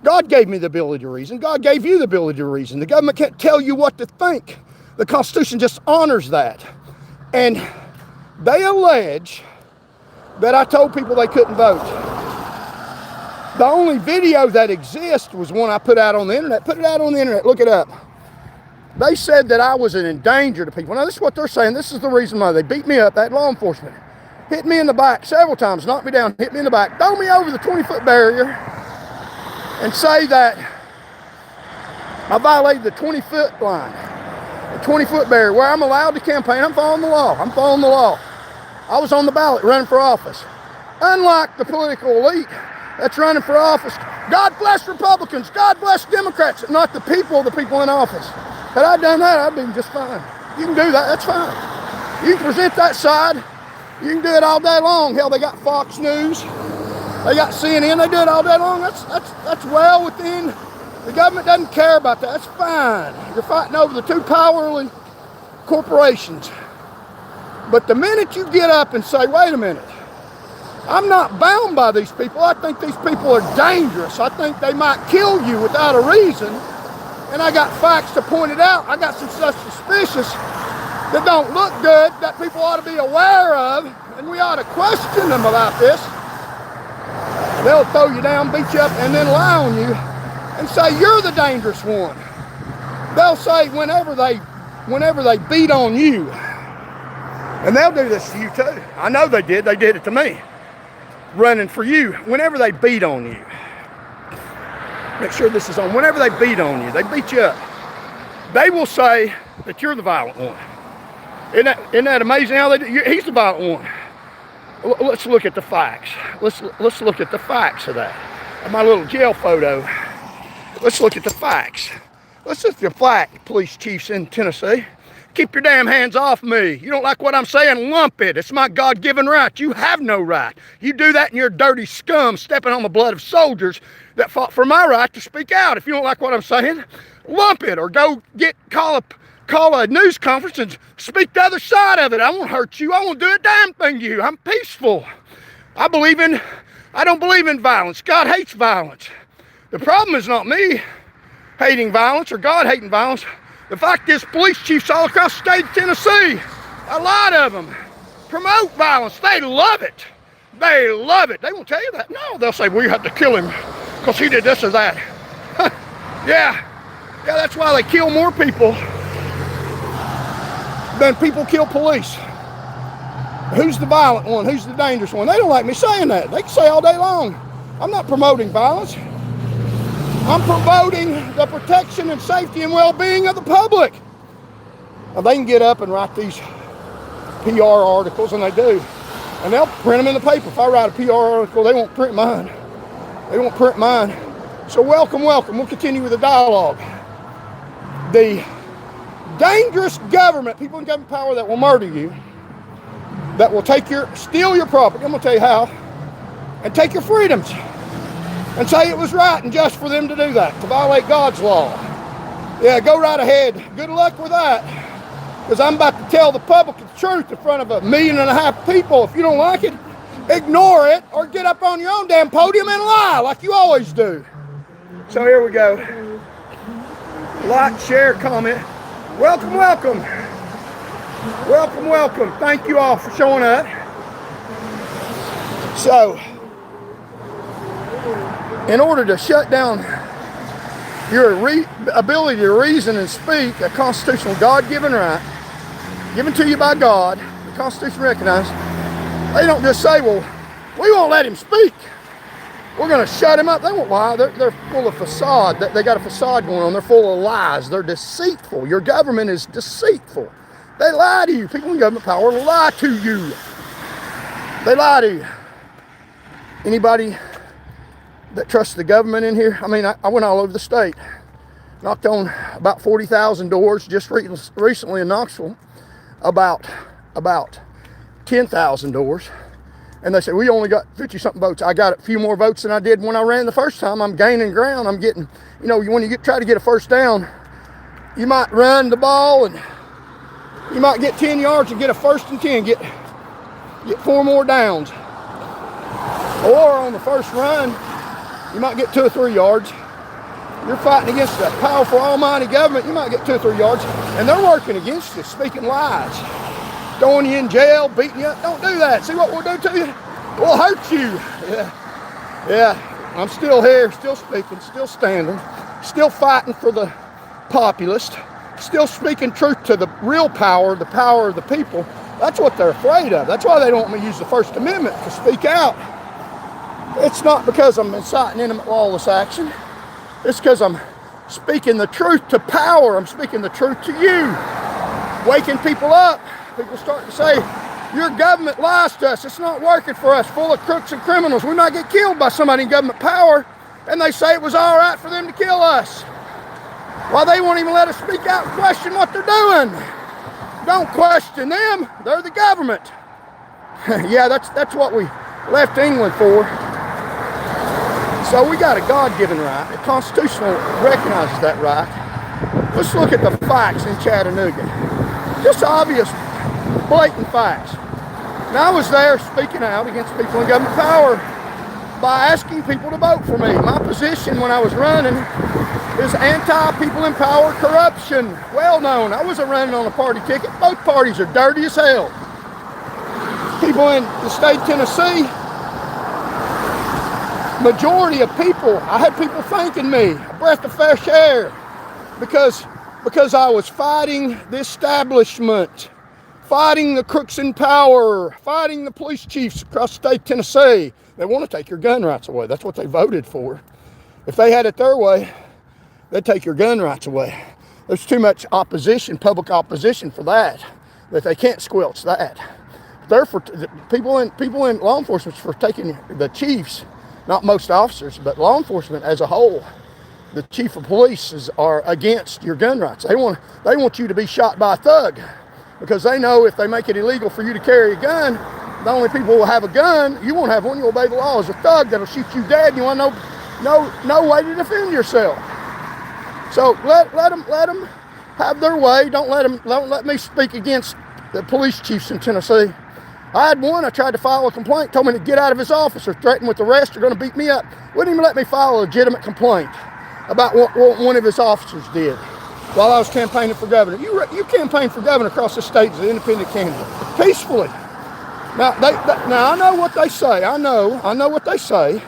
Speaker 1: God gave me the ability to reason. God gave you the ability to reason. The government can't tell you what to think. The Constitution just honors that. And they allege that I told people they couldn't vote. The only video that exists was one I put out on the internet. Put it out on the internet. Look it up. They said that I was an endanger to people. Now, this is what they're saying. This is the reason why they beat me up, that law enforcement. Hit me in the back several times, knocked me down, hit me in the back, throw me over the 20-foot barrier, and say that I violated the 20-foot line, the 20-foot barrier, where I'm allowed to campaign. I'm following the law. I'm following the law. I was on the ballot running for office. Unlike the political elite that's running for office, God bless Republicans, God bless Democrats, not the people in office. Had I done that, I'd been just fine. You can do that, that's fine. You can present that side. You can do it all day long. Hell, they got Fox News. They got CNN, they do it all day long. That's well within, the government doesn't care about that. That's fine. You're fighting over the two powerful corporations. But the minute you get up and say, wait a minute, I'm not bound by these people. I think these people are dangerous. I think they might kill you without a reason. And I got facts to point it out. I got some stuff suspicious that don't look good that people ought to be aware of. And we ought to question them about this. They'll throw you down, beat you up, and then lie on you and say you're the dangerous one. They'll say whenever they beat on you, and they'll do this to you too. I know they did it to me. Running for you, whenever they beat on you. Make sure this is on. Whenever they beat on you, they beat you up, they will say that you're the violent one. Isn't that amazing how they do? He's the violent one. Let's look at the facts. Let's look at the facts of that. My little jail photo. Let's look at the facts. Let's look at the fact, police chiefs in Tennessee. Keep your damn hands off me. You don't like what I'm saying? Lump it. It's my God-given right. You have no right. You do that and you're dirty scum stepping on the blood of soldiers that fought for my right to speak out. If you don't like what I'm saying, lump it or go call a news conference and speak the other side of it. I won't hurt you. I won't do a damn thing to you. I'm peaceful. I don't believe in violence. God hates violence. The problem is not me hating violence or God hating violence. The fact is, police chiefs all across the state of Tennessee, a lot of them promote violence. They love it. They love it. They won't tell you that. No, they'll say, we have to kill him because he did this or that. Yeah, that's why they kill more people than people kill police. Who's the violent one? Who's the dangerous one? They don't like me saying that. They can say all day long, I'm not promoting violence. I'm promoting the protection and safety and well-being of the public. Now, they can get up and write these PR articles, and they do. And they'll print them in the paper. If I write a PR article, they won't print mine. They won't print mine. So welcome. We'll continue with the dialogue. The dangerous government, people in government power that will murder you, that will steal your property, I'm going to tell you how, and take your freedoms. And say it was right and just for them to do that, to violate God's law. Yeah, go right ahead. Good luck with that. Because I'm about to tell the public the truth in front of 1.5 million people. If you don't like it, ignore it or get up on your own damn podium and lie like you always do. So here we go. Like, share, comment. Welcome. Thank you all for showing up. So, in order to shut down Your ability to reason and speak, a constitutional God-given right, given to you by God, the Constitution recognized. They don't just say, well, we won't let him speak. We're going to shut him up. They won't lie. They're full of facade. They got a facade going on. They're full of lies. They're deceitful. Your government is deceitful. They lie to you. People in government power lie to you. They lie to you. Anybody that trusts the government in here? I mean, I went all over the state. Knocked on about 40,000 doors just recently in Knoxville. About 10,000 doors. And they said, we only got 50-something votes. I got a few more votes than I did when I ran the first time. I'm gaining ground. I'm getting, when you try to get a first down, you might run the ball and you might get 10 yards and get a 1st and 10, get 4 more downs. Or on the first run, you might get 2 or 3 yards. You're fighting against a powerful, almighty government. You might get 2 or 3 yards, and they're working against you, speaking lies, throwing you in jail, beating you up. Don't do that. See what we'll do to you? We'll hurt you. Yeah. I'm still here, still speaking, still standing, still fighting for the populist, still speaking truth to the real power, the power of the people. That's what they're afraid of. That's why they don't want me to use the First Amendment to speak out. It's not because I'm inciting intimate lawless action. It's because I'm speaking the truth to power. I'm speaking the truth to you. Waking people up. People start to say, your government lies to us. It's not working for us. Full of crooks and criminals. We might get killed by somebody in government power. And they say it was all right for them to kill us. Why, they won't even let us speak out and question what they're doing. Don't question them. They're the government. Yeah, that's what we left England for. So we got a God-given right. The Constitution recognizes that right. Let's look at the facts in Chattanooga. Just obvious, blatant facts. Now I was there speaking out against people in government power by asking people to vote for me. My position when I was running is anti-people in power corruption. Well known. I wasn't running on a party ticket. Both parties are dirty as hell. People in the state of Tennessee, majority of people, I had people thanking me, a breath of fresh air, because I was fighting the establishment, fighting the crooks in power, fighting the police chiefs across the state of Tennessee. They want to take your gun rights away. That's what they voted for. If they had it their way, they'd take your gun rights away. There's too much opposition, public opposition for that they can't squelch that. They're for people in law enforcement for taking the chiefs. Not most officers, but law enforcement as a whole. The chief of police are against your gun rights. They want you to be shot by a thug because they know if they make it illegal for you to carry a gun, the only people who will have a gun, you won't have one, you'll obey the law, is a thug that'll shoot you dead. You want no way to defend yourself. So let them have their way. Don't let me speak against the police chiefs in Tennessee. I had one, I tried to file a complaint, told me to get out of his office or threatened with arrest or going to beat me up. Wouldn't even let me file a legitimate complaint about what one of his officers did while I was campaigning for governor. You campaigned for governor across the state as an independent candidate, peacefully. Now I know what they say. I know what they say,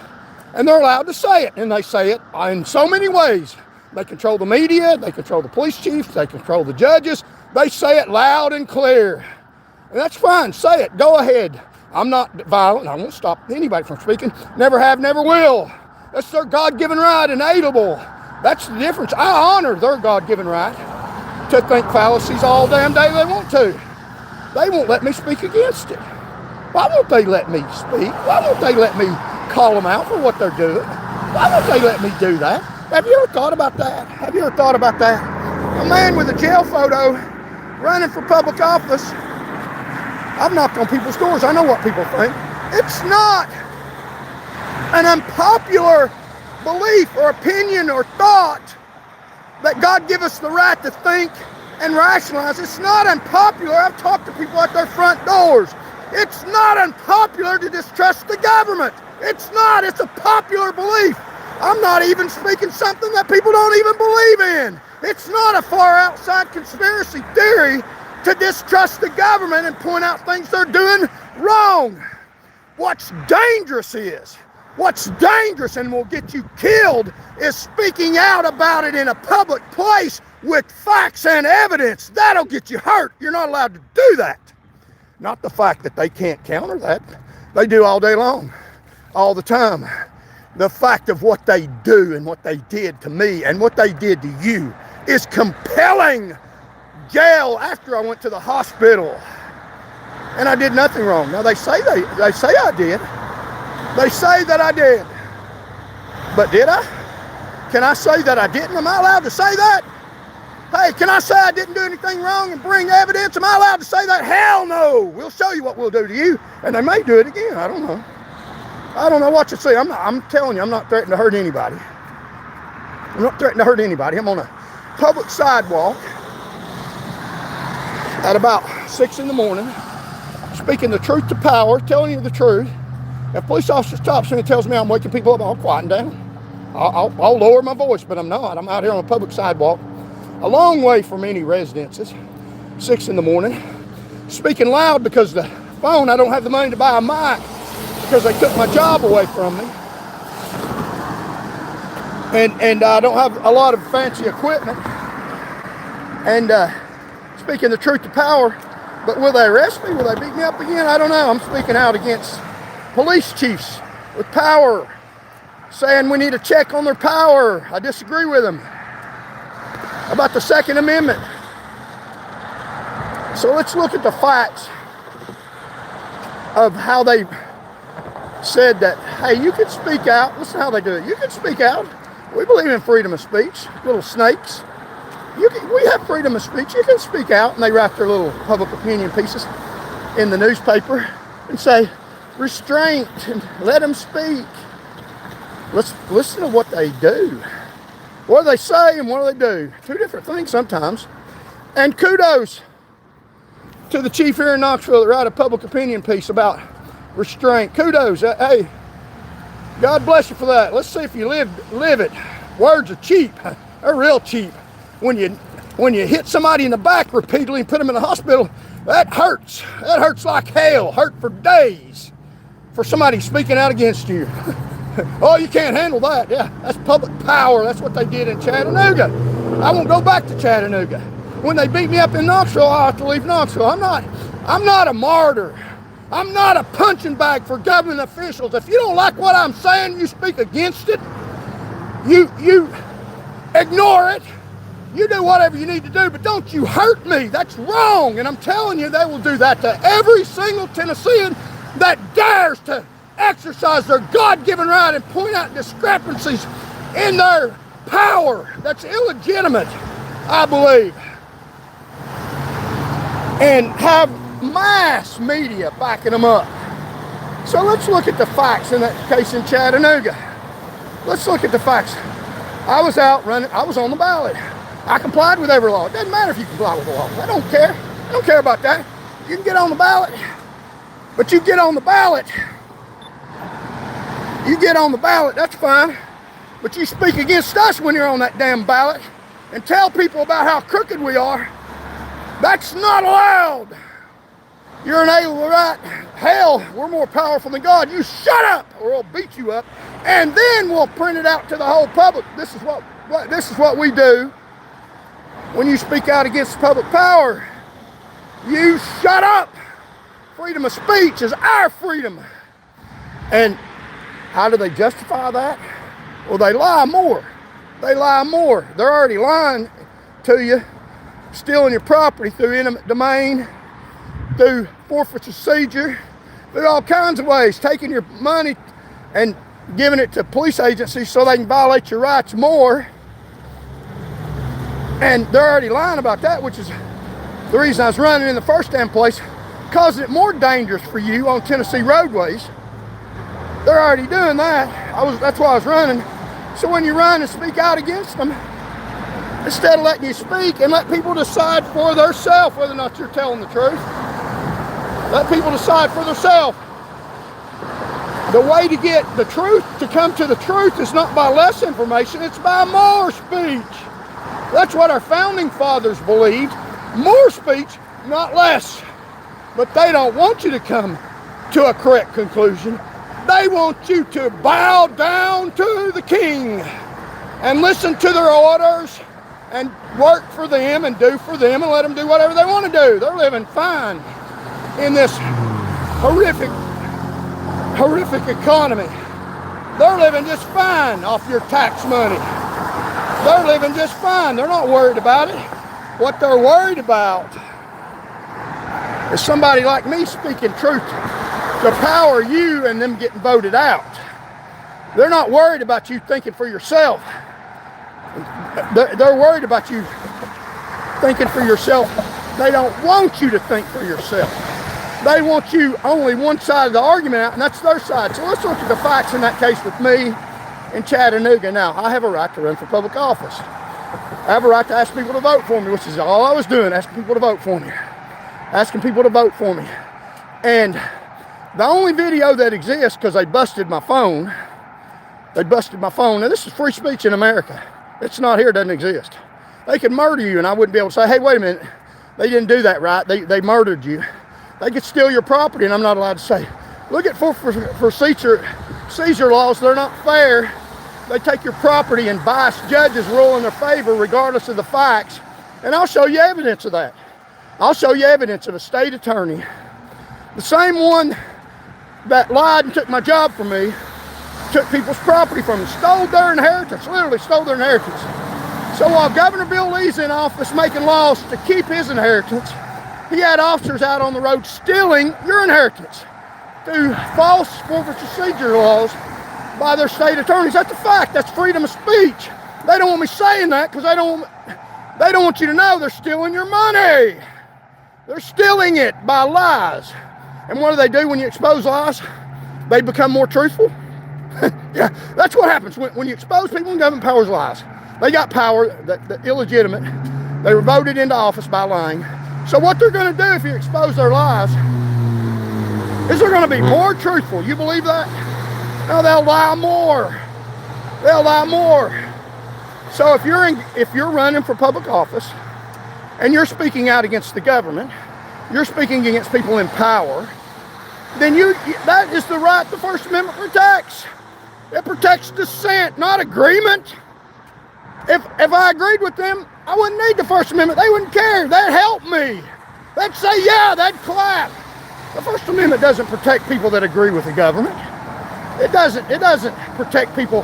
Speaker 1: and they're allowed to say it, and they say it in so many ways. They control the media, they control the police chiefs, they control the judges. They say it loud and clear. And that's fine. Say it. Go ahead. I'm not violent. I won't stop anybody from speaking. Never have, never will. That's their God-given right, inalienable. That's the difference. I honor their God-given right to think fallacies all damn day they want to. They won't let me speak against it. Why won't they let me speak? Why won't they let me call them out for what they're doing? Why won't they let me do that? Have you ever thought about that? Have you ever thought about that? A man with a jail photo running for public office. I've knocked on people's doors. I know what people think. It's not an unpopular belief or opinion or thought that God give us the right to think and rationalize. It's not unpopular. I've talked to people at their front doors. It's not unpopular to distrust the government. It's not. It's a popular belief. I'm not even speaking something that people don't even believe in. It's not a far outside conspiracy theory to distrust the government and point out things they're doing wrong. What's dangerous is What's dangerous and will get you killed is speaking out about it in a public place with facts and evidence. That'll get you hurt. You're not allowed to do that. Not the fact that they can't counter that. They do all day long, all the time. The fact of what they do and what they did to me and what they did to you is compelling. Jail after I went to the hospital. And I did nothing wrong. Now they say I did. They say that I did. But did I? Can I say that I didn't? Am I allowed to say that? Hey, can I say I didn't do anything wrong and bring evidence? Am I allowed to say that? Hell no. We'll show you what we'll do to you. And they may do it again. I don't know. I don't know what you see. I'm telling you, I'm not threatening to hurt anybody. I'm not threatening to hurt anybody. I'm on a public sidewalk at about 6 in the morning, speaking the truth to power, telling you the truth. If a police officer stops me and tells me I'm waking people up, I'll quieten down. I'll lower my voice, but I'm not. I'm out here on a public sidewalk, a long way from any residences, 6 in the morning, speaking loud because the phone, I don't have the money to buy a mic because they took my job away from me. And I don't have a lot of fancy equipment. And speaking the truth to power, but will they arrest me? Will they beat me up again? I don't know. I'm speaking out against police chiefs with power, saying we need to check on their power. I disagree with them about the Second Amendment. So let's look at the facts of how they said that, hey, you can speak out. Listen how they do it. You can speak out. We believe in freedom of speech, little snakes. We have freedom of speech. You can speak out. And they write their little public opinion pieces in the newspaper and say, restraint, and let them speak. Let's listen to what they do. What do they say and what do they do? Two different things sometimes. And kudos to the chief here in Knoxville that wrote a public opinion piece about restraint. Kudos. Hey, God bless you for that. Let's see if you live it. Words are cheap. They're real cheap. When you hit somebody in the back repeatedly and put them in the hospital, that hurts. That hurts like hell. Hurt for days for somebody speaking out against you. Oh, you can't handle that. Yeah, that's public power. That's what they did in Chattanooga. I won't go back to Chattanooga. When they beat me up in Knoxville, I'll have to leave Knoxville. I'm not a martyr. I'm not a punching bag for government officials. If you don't like what I'm saying, you speak against it. You ignore it. You do whatever you need to do, but don't you hurt me. That's wrong. And I'm telling you, they will do that to every single Tennessean that dares to exercise their God-given right and point out discrepancies in their power. That's illegitimate, I believe. And have mass media backing them up. So let's look at the facts in that case in Chattanooga. Let's look at the facts. I was out running. I was on the ballot. I complied with every law. It doesn't matter if you comply with the law. I don't care. I don't care about that. You can get on the ballot. But you get on the ballot. You get on the ballot, that's fine. But you speak against us when you're on that damn ballot and tell people about how crooked we are. That's not allowed. You're unable to write, hell, we're more powerful than God. You shut up or we'll beat you up. And then we'll print it out to the whole public. This is what we do when you speak out against public power. You shut up. Freedom of speech is our freedom. And how do they justify that? Well, they lie more. They lie more. They're already lying to you, stealing your property through eminent domain, through forfeiture procedure, through all kinds of ways, taking your money and giving it to police agencies so they can violate your rights more. And they're already lying about that, which is the reason I was running in the first damn place, causing it more dangerous for you on Tennessee roadways. They're already doing that. That's why I was running. So when you run and speak out against them, instead of letting you speak and let people decide for themselves whether or not you're telling the truth, let people decide for themselves. The way to get the truth, to come to the truth, is not by less information, it's by more speech. That's what our founding fathers believed. More speech, not less. But they don't want you to come to a correct conclusion. They want you to bow down to the king and listen to their orders and work for them and do for them and let them do whatever they want to do. They're living fine in this horrific economy. They're living just fine off your tax money. They're living just fine. They're not worried about it. What they're worried about is somebody like me speaking truth to power you and them getting voted out. They're not worried about you thinking for yourself. They're worried about you thinking for yourself. They don't want you to think for yourself. They want you only one side of the argument out, and that's their side. So let's look at the facts in that case with me in Chattanooga. Now, I have a right to run for public office. I have a right to ask people to vote for me, which is all I was doing, asking people to vote for me. Asking people to vote for me. And the only video that exists, because they busted my phone. Now, this is free speech in America. It's not here, it doesn't exist. They could murder you, and I wouldn't be able to say, hey, wait a minute, they didn't do that right. They murdered you. They could steal your property, and I'm not allowed to say, look at seizure laws. They're not fair. They take your property, and biased judges rule in their favor regardless of the facts. And I'll show you evidence of that. I'll show you evidence of a state attorney, the same one that lied and took my job from me, took people's property from them, stole their inheritance, literally stole their inheritance. So while Governor Bill Lee's in office making laws to keep his inheritance, he had officers out on the road stealing your inheritance through false forfeiture procedure laws by their state attorneys. That's a fact. That's freedom of speech. They don't want me saying that because they don't want you to know they're stealing your money. They're stealing it by lies. And what do when you expose lies? They become more truthful. Yeah, that's what happens when you expose people in government powers lies. They got power that illegitimate. They were voted into office by lying. So what they're going to do if you expose their lies is they're going to be more truthful. You believe that? No, they'll lie more. They'll lie more. So if you're running for public office and you're speaking out against the government, you're speaking against people in power, then that is the right the First Amendment protects. It protects dissent, not agreement. If I agreed with them, I wouldn't need the First Amendment. They wouldn't care. They'd help me. They'd say, yeah, they'd clap. The First Amendment doesn't protect people that agree with the government. It doesn't protect people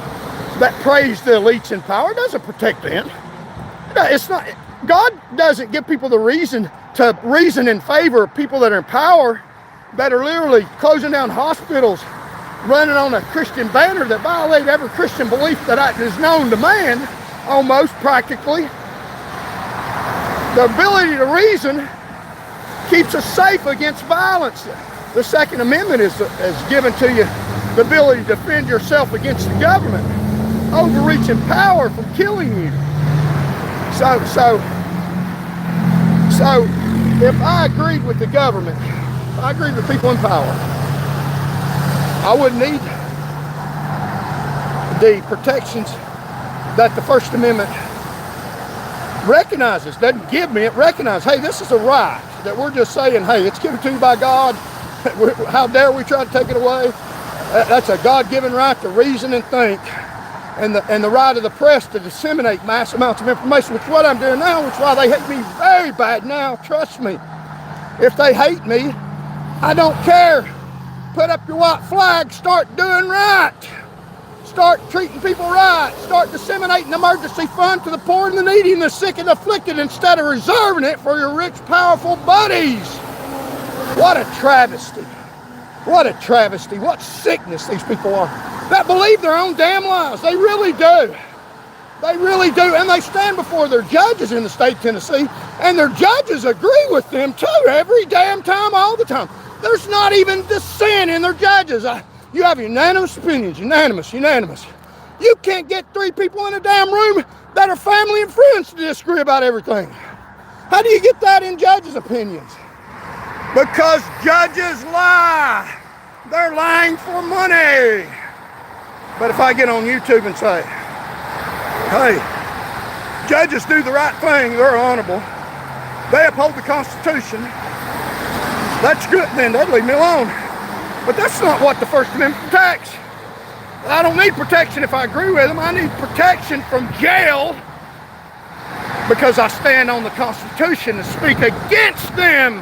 Speaker 1: that praise the elites in power. It doesn't protect them. It's not. God doesn't give people the reason to reason in favor of people that are in power, that are literally closing down hospitals, running on a Christian banner that violate every Christian belief that is known to man, almost practically. The ability to reason keeps us safe against violence. The Second Amendment is given to you the ability to defend yourself against the government, overreaching power from killing you. So if I agreed with the government, if I agreed with people in power, I wouldn't need the protections that the First Amendment recognizes, doesn't give me. It recognizes, hey, this is a right that we're just saying, hey, it's given to you by God. How dare we try to take it away? That's a God-given right to reason and think, and the right of the press to disseminate mass amounts of information, which is what I'm doing now, which is why they hate me very bad now. Trust me. If they hate me, I don't care. Put up your white flag, start doing right. Start treating people right. Start disseminating emergency funds to the poor and the needy and the sick and afflicted instead of reserving it for your rich, powerful buddies. What a travesty. What a travesty. What sickness these people are that believe their own damn lies. They really do. They really do. And they stand before their judges in the state of Tennessee, and their judges agree with them too every damn time, all the time. There's not even dissent in their judges. You have unanimous opinions, unanimous. You can't get 3 people in a damn room that are family and friends to disagree about everything. How do you get that in judges' opinions? Because judges lie. They're lying for money. But if I get on YouTube and say, hey, judges do the right thing, they're honorable, they uphold the Constitution, that's good, then they'd leave me alone. But that's not what the First Amendment protects. I don't need protection if I agree with them. I need protection from jail because I stand on the Constitution and speak against them.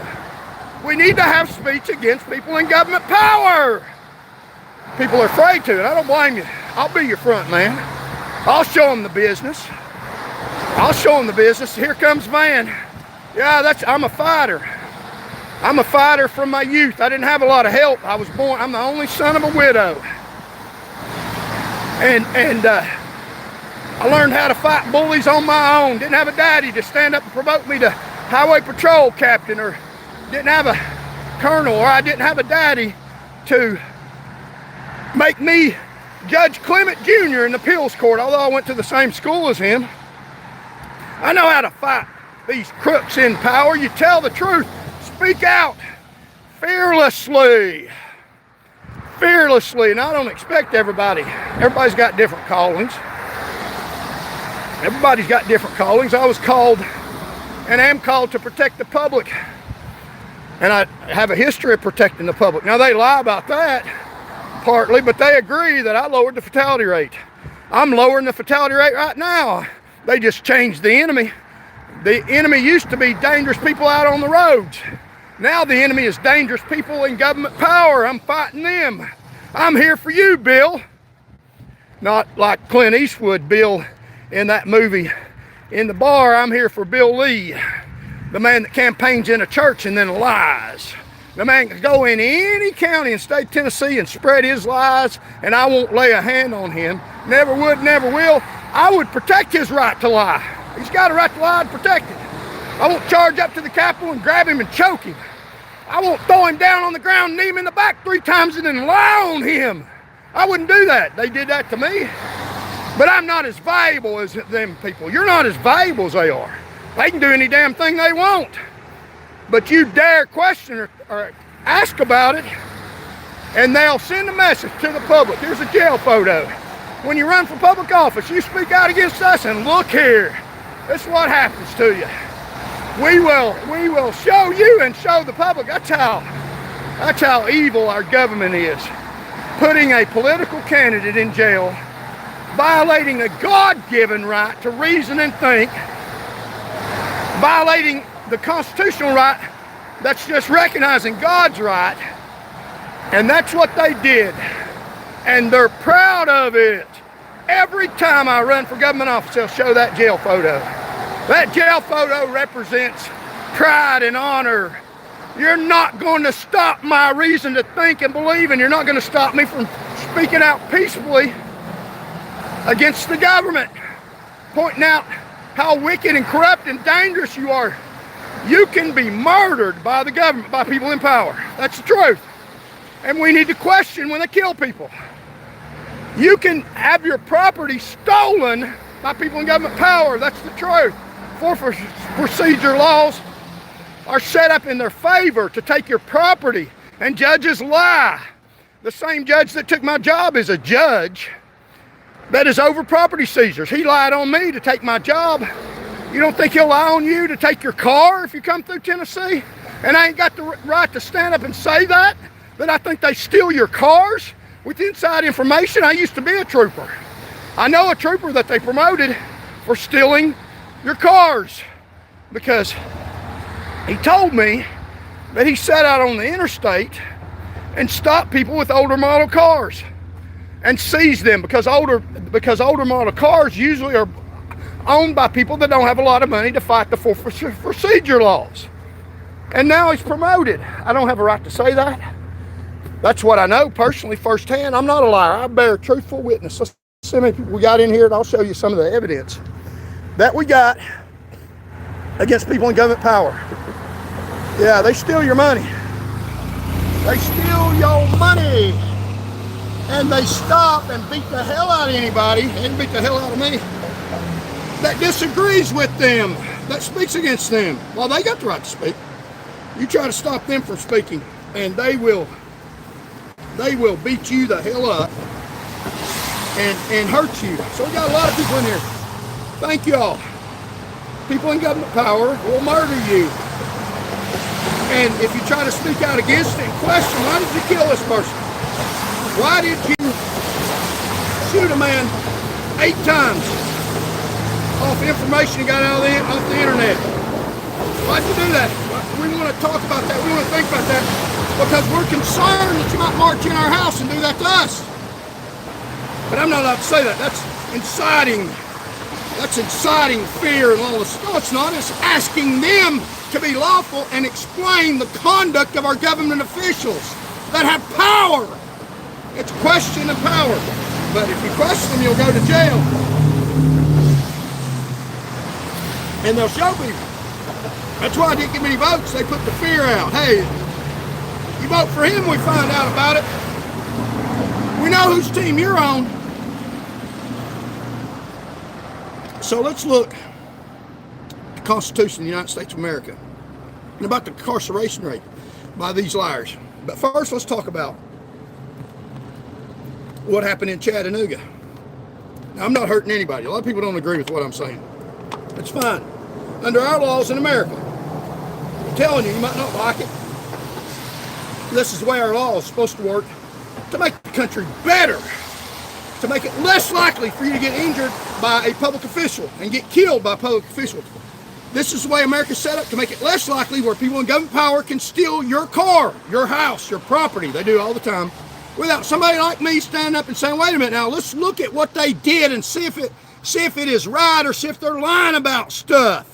Speaker 1: We need to have speech against people in government power. People are afraid to, and I don't blame you. I'll be your front man. I'll show them the business. I'll show them the business. Here comes Van. Yeah, I'm a fighter. I'm a fighter from my youth. I didn't have a lot of help. I'm the only son of a widow. And I learned how to fight bullies on my own. Didn't have a daddy to stand up and promote me to highway patrol captain, or didn't have a colonel, or I didn't have a daddy to make me Judge Clement Jr. in the appeals court, although I went to the same school as him. I know how to fight these crooks in power. You tell the truth. Speak out fearlessly. Fearlessly. And I don't expect everybody. Everybody's got different callings. Everybody's got different callings. I was called and am called to protect the public. And I have a history of protecting the public. Now, they lie about that partly, but they agree that I lowered the fatality rate. I'm lowering the fatality rate right now. They just changed the enemy. The enemy used to be dangerous people out on the roads. Now the enemy is dangerous people in government power. I'm fighting them. I'm here for you, Bill. Not like Clint Eastwood, Bill, in that movie In the bar. I'm here for Bill Lee, the man that campaigns in a church and then lies. The man can go in any county in state Tennessee and spread his lies, and I won't lay a hand on him. Never would, never will. I would protect his right to lie. He's got a right to lie and protect it. I won't charge up to the Capitol and grab him and choke him. I won't throw him down on the ground and knee him in the back 3 times and then lie on him. I wouldn't do that. They did that to me. But I'm not as valuable as them people. You're not as valuable as they are. They can do any damn thing they want. But you dare question or ask about it, and they'll send a message to the public. Here's a jail photo. When you run for public office, you speak out against us, and look here. This is what happens to you. We will show you and show the public. That's how evil our government is. Putting a political candidate in jail, violating a God-given right to reason and think, violating the constitutional right that's just recognizing God's right. And that's what they did. And they're proud of it. Every time I run for government office, they'll show that jail photo. That jail photo represents pride and honor. You're not going to stop my reason to think and believe, and you're not going to stop me from speaking out peacefully against the government, pointing out how wicked and corrupt and dangerous you are. You can be murdered by the government, by people in power. That's the truth. And we need to question when they kill people. You can have your property stolen by people in government power. That's the truth. Forfeiture procedure laws are set up in their favor to take your property, and judges lie. The same judge that took my job is a judge that is over property seizures. He lied on me to take my job. You don't think he'll lie on you to take your car if you come through Tennessee? And I ain't got the right to stand up and say that I think they steal your cars with inside information. I used to be a trooper. I know a trooper that they promoted for stealing your cars because he told me that he sat out on the interstate and stopped people with older model cars and seized them because older model cars usually are owned by people that don't have a lot of money to fight the forfeiture procedure laws. And now he's promoted. I don't have a right to say that. That's what I know personally, firsthand. I'm not a liar. I bear truthful witness. Let's see how many people we got in here, and I'll show you some of the evidence that we got against people in government power. Yeah, they steal your money. They steal your money. And they stop and beat the hell out of anybody, and beat the hell out of me, that disagrees with them, that speaks against them. Well, they got the right to speak. You try to stop them from speaking, and they will beat you the hell up and hurt you. So we got a lot of people in here. Thank y'all. People in government power will murder you. And if you try to speak out against it and question, why did you kill this person? Why did you shoot a man 8 times off information you got off the internet? Why'd you do that? We want to talk about that. We want to think about that because we're concerned that you might march in our house and do that to us. But I'm not allowed to say that. That's inciting fear and all this. No, it's not. It's asking them to be lawful and explain the conduct of our government officials that have power. It's a question of power. But if you question them, you'll go to jail. And they'll show people. That's why I didn't get many votes. They put the fear out. Hey, you vote for him, we find out about it. We know whose team you're on. So let's look at the Constitution of the United States of America and about the incarceration rate by these liars. But first, let's talk about what happened in Chattanooga. Now, I'm not hurting anybody. A lot of people don't agree with what I'm saying. It's fine. Under our laws in America, I'm telling you, you might not like it. This is the way our law is supposed to work to make the country better, to make it less likely for you to get injured by a public official and get killed by public officials. This is the way America's set up to make it less likely where people in government power can steal your car, your house, your property. They do it all the time. Without somebody like me standing up and saying, wait a minute, now let's look at what they did and see if it is right or see if they're lying about stuff.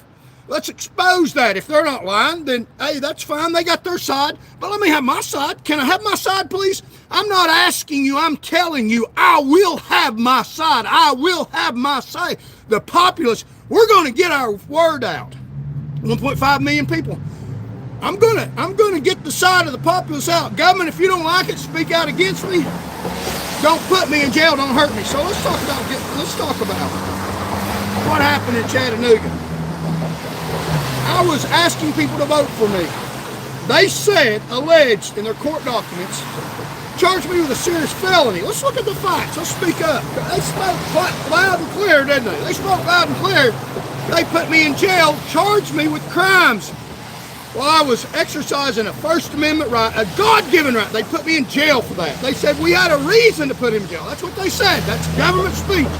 Speaker 1: Let's expose that. If they're not lying, then, hey, that's fine. They got their side. But let me have my side. Can I have my side, please? I'm not asking you. I'm telling you, I will have my side. I will have my say. The populace, we're going to get our word out. 1.5 million people. I'm gonna get the side of the populace out. Government, if you don't like it, speak out against me. Don't put me in jail. Don't hurt me. So let's talk about what happened in Chattanooga. I was asking people to vote for me. They said, alleged in their court documents, charged me with a serious felony. Let's look at the facts. Let's speak up. They spoke loud and clear, didn't they? They spoke loud and clear. They put me in jail, charged me with crimes while I was exercising a First Amendment right, a God-given right. They put me in jail for that. They said we had a reason to put him in jail. That's what they said. That's government speech.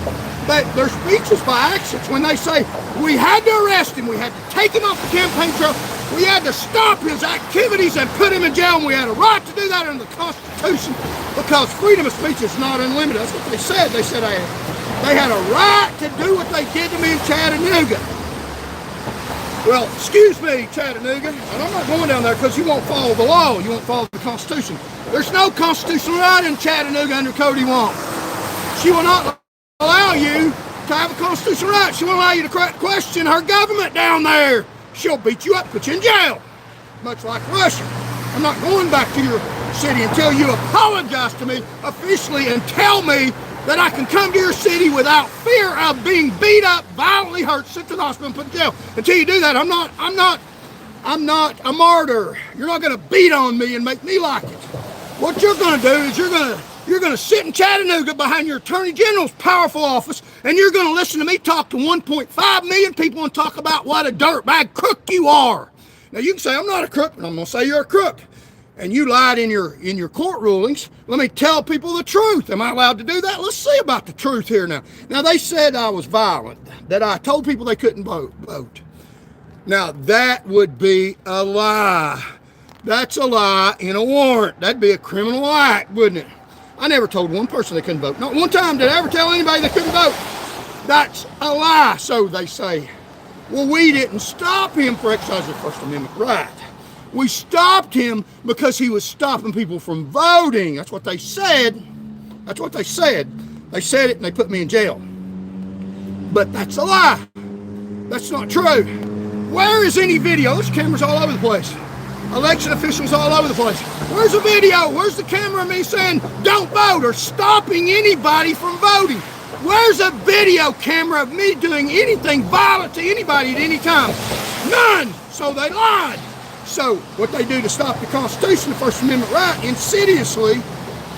Speaker 1: But their speech is by accident. When they say we had to arrest him, we had to take him off the campaign trail, we had to stop his activities and put him in jail, and we had a right to do that under the Constitution because freedom of speech is not unlimited. That's what they said. They said they had a right to do what they did to me in Chattanooga. Well, excuse me, Chattanooga, and I'm not going down there because you won't follow the law. You won't follow the Constitution. There's no constitutional right in Chattanooga under Cody Wong. She will not allow you to have a constitutional right. She won't allow you to question her government down there. She'll beat you up, put you in jail, much like Russia. I'm not going back to your city until you apologize to me officially and tell me that I can come to your city without fear of being beat up, violently hurt, sent to the hospital, and put in jail. Until you do that, I'm not a martyr. You're not going to beat on me and make me like it. What you're going to do is you're going to sit in Chattanooga behind your Attorney General's powerful office, and you're going to listen to me talk to 1.5 million people and talk about what a dirtbag crook you are. Now you can say I'm not a crook, and I'm going to say you're a crook. And you lied in your court rulings. Let me tell people the truth. Am I allowed to do that? Let's see about the truth here now. Now, they said I was violent, that I told people they couldn't vote. Now, that would be a lie. That's a lie in a warrant. That'd be a criminal act, wouldn't it? I never told one person they couldn't vote. Not one time did I ever tell anybody they couldn't vote. That's a lie, so they say. Well, we didn't stop him for exercising the First Amendment right. We stopped him because he was stopping people from voting. That's what they said. That's what they said. They said it and they put me in jail. But that's a lie. That's not true. Where is any video? There's cameras all over the place. Election officials all over the place. Where's the video? Where's the camera of me saying don't vote or stopping anybody from voting? Where's a video camera of me doing anything violent to anybody at any time? None. So they lied. So what they do to stop the Constitution, the First Amendment right, insidiously,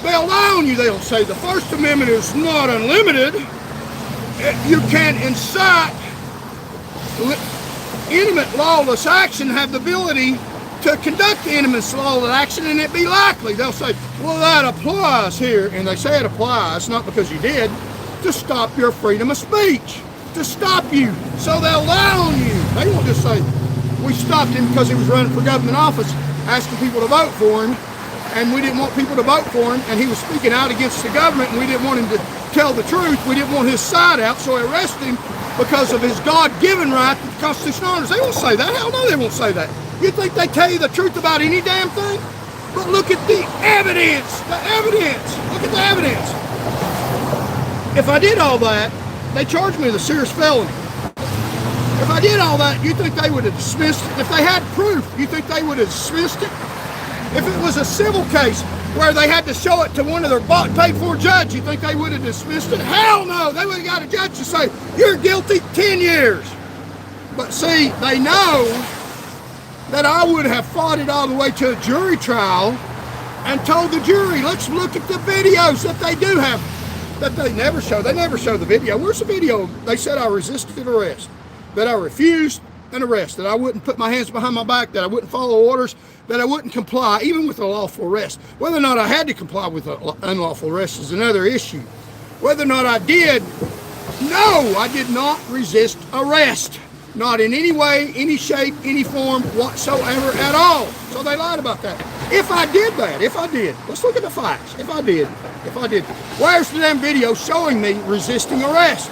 Speaker 1: they'll lie on you. They'll say the First Amendment is not unlimited. You can incite intimate lawless action, have the ability to conduct the enemy's lawless action, and it be likely. They'll say, well, that applies here. And they say it applies, not because you did, to stop your freedom of speech, to stop you. So they'll lie on you. They won't just say, we stopped him because he was running for government office, asking people to vote for him, and we didn't want people to vote for him, and he was speaking out against the government, and we didn't want him to tell the truth. We didn't want his side out, so we arrested him because of his God-given right to the Constitution honors. They won't say that. Hell no, they won't say that. You think they tell you the truth about any damn thing? But look at the evidence. The evidence. Look at the evidence. If I did all that, they charged me with a serious felony. If I did all that, you think they would have dismissed it? If they had proof, you think they would have dismissed it? If it was a civil case where they had to show it to one of their paid-for judge, you think they would have dismissed it? Hell no! They would have got a judge to say, you're guilty, 10 years. But see, they know that I would have fought it all the way to a jury trial and told the jury, let's look at the videos that they do have, that they never show. They never show the video. Where's the video? They said I resisted arrest, that I refused an arrest, that I wouldn't put my hands behind my back, that I wouldn't follow orders, that I wouldn't comply, even with a lawful arrest. Whether or not I had to comply with an unlawful arrest is another issue. Whether or not I did, no, I did not resist arrest. Not in any way, any shape, any form whatsoever at all. So they lied about that. If I did that, let's look at the facts. If I did, where's the damn video showing me resisting arrest?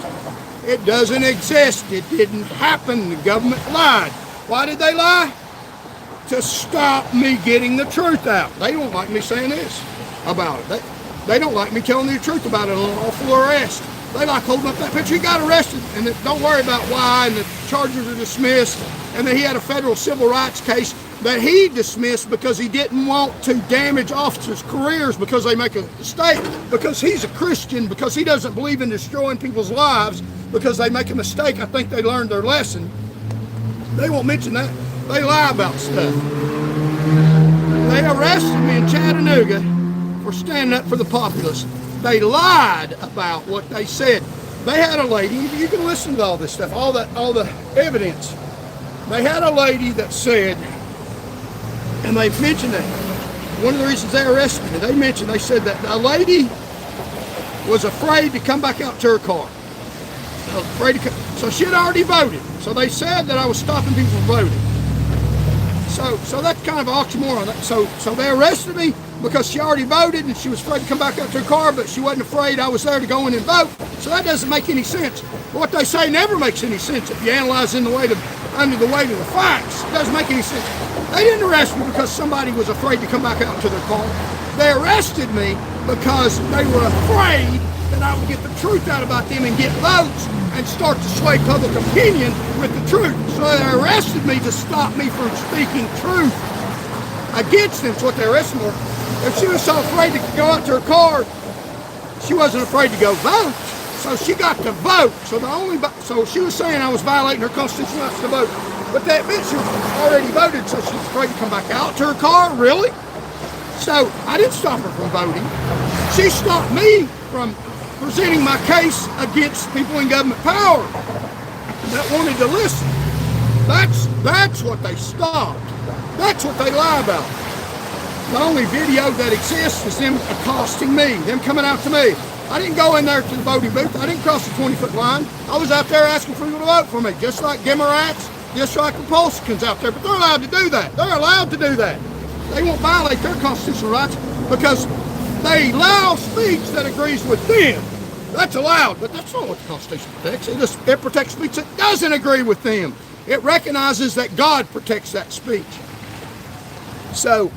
Speaker 1: It doesn't exist. It didn't happen. The government lied. Why did they lie? To stop me getting the truth out. They don't like me saying this about it. They don't like me telling the truth about an unlawful arrest. They like holding up that picture. He got arrested, and don't worry about why, and the charges are dismissed, and then he had a federal civil rights case that he dismissed because he didn't want to damage officers' careers because they make a mistake, because he's a Christian, because he doesn't believe in destroying people's lives because they make a mistake. I think they learned their lesson. They won't mention that. They lie about stuff. They arrested me in Chattanooga for standing up for the populace. They lied about what they said. They had a lady, you can listen to all this stuff, all the evidence. They had a lady that said, and they mentioned that, one of the reasons they arrested me, they said that a lady was afraid to come back out to her car. So she had already voted. So they said that I was stopping people from voting. So that's kind of an oxymoron. So they arrested me because she already voted and she was afraid to come back out to her car, but she wasn't afraid I was there to go in and vote. So that doesn't make any sense. What they say never makes any sense if you analyze under the weight of the facts. It doesn't make any sense. They didn't arrest me because somebody was afraid to come back out to their car. They arrested me because they were afraid that I would get the truth out about them and get votes and start to sway public opinion with the truth. So they arrested me to stop me from speaking truth against them. That's what they arrested me for. If she was so afraid to go out to her car, she wasn't afraid to go vote. So she got to vote. So she was saying I was violating her constitutional rights to vote. But that meant she already voted, so she was afraid to come back out to her car? Really? So I didn't stop her from voting. She stopped me from presenting my case against people in government power that wanted to listen. That's what they stopped. That's what they lie about. The only video that exists is them accosting me, them coming out to me. I didn't go in there to the voting booth. I didn't cross the 20-foot line. I was out there asking for people to vote for me, just like Democrats, just like Republicans out there. But they're allowed to do that. They're allowed to do that. They won't violate their constitutional rights because they allow speech that agrees with them. That's allowed, but that's not what the Constitution protects. It protects speech that doesn't agree with them. It recognizes that God protects that speech. So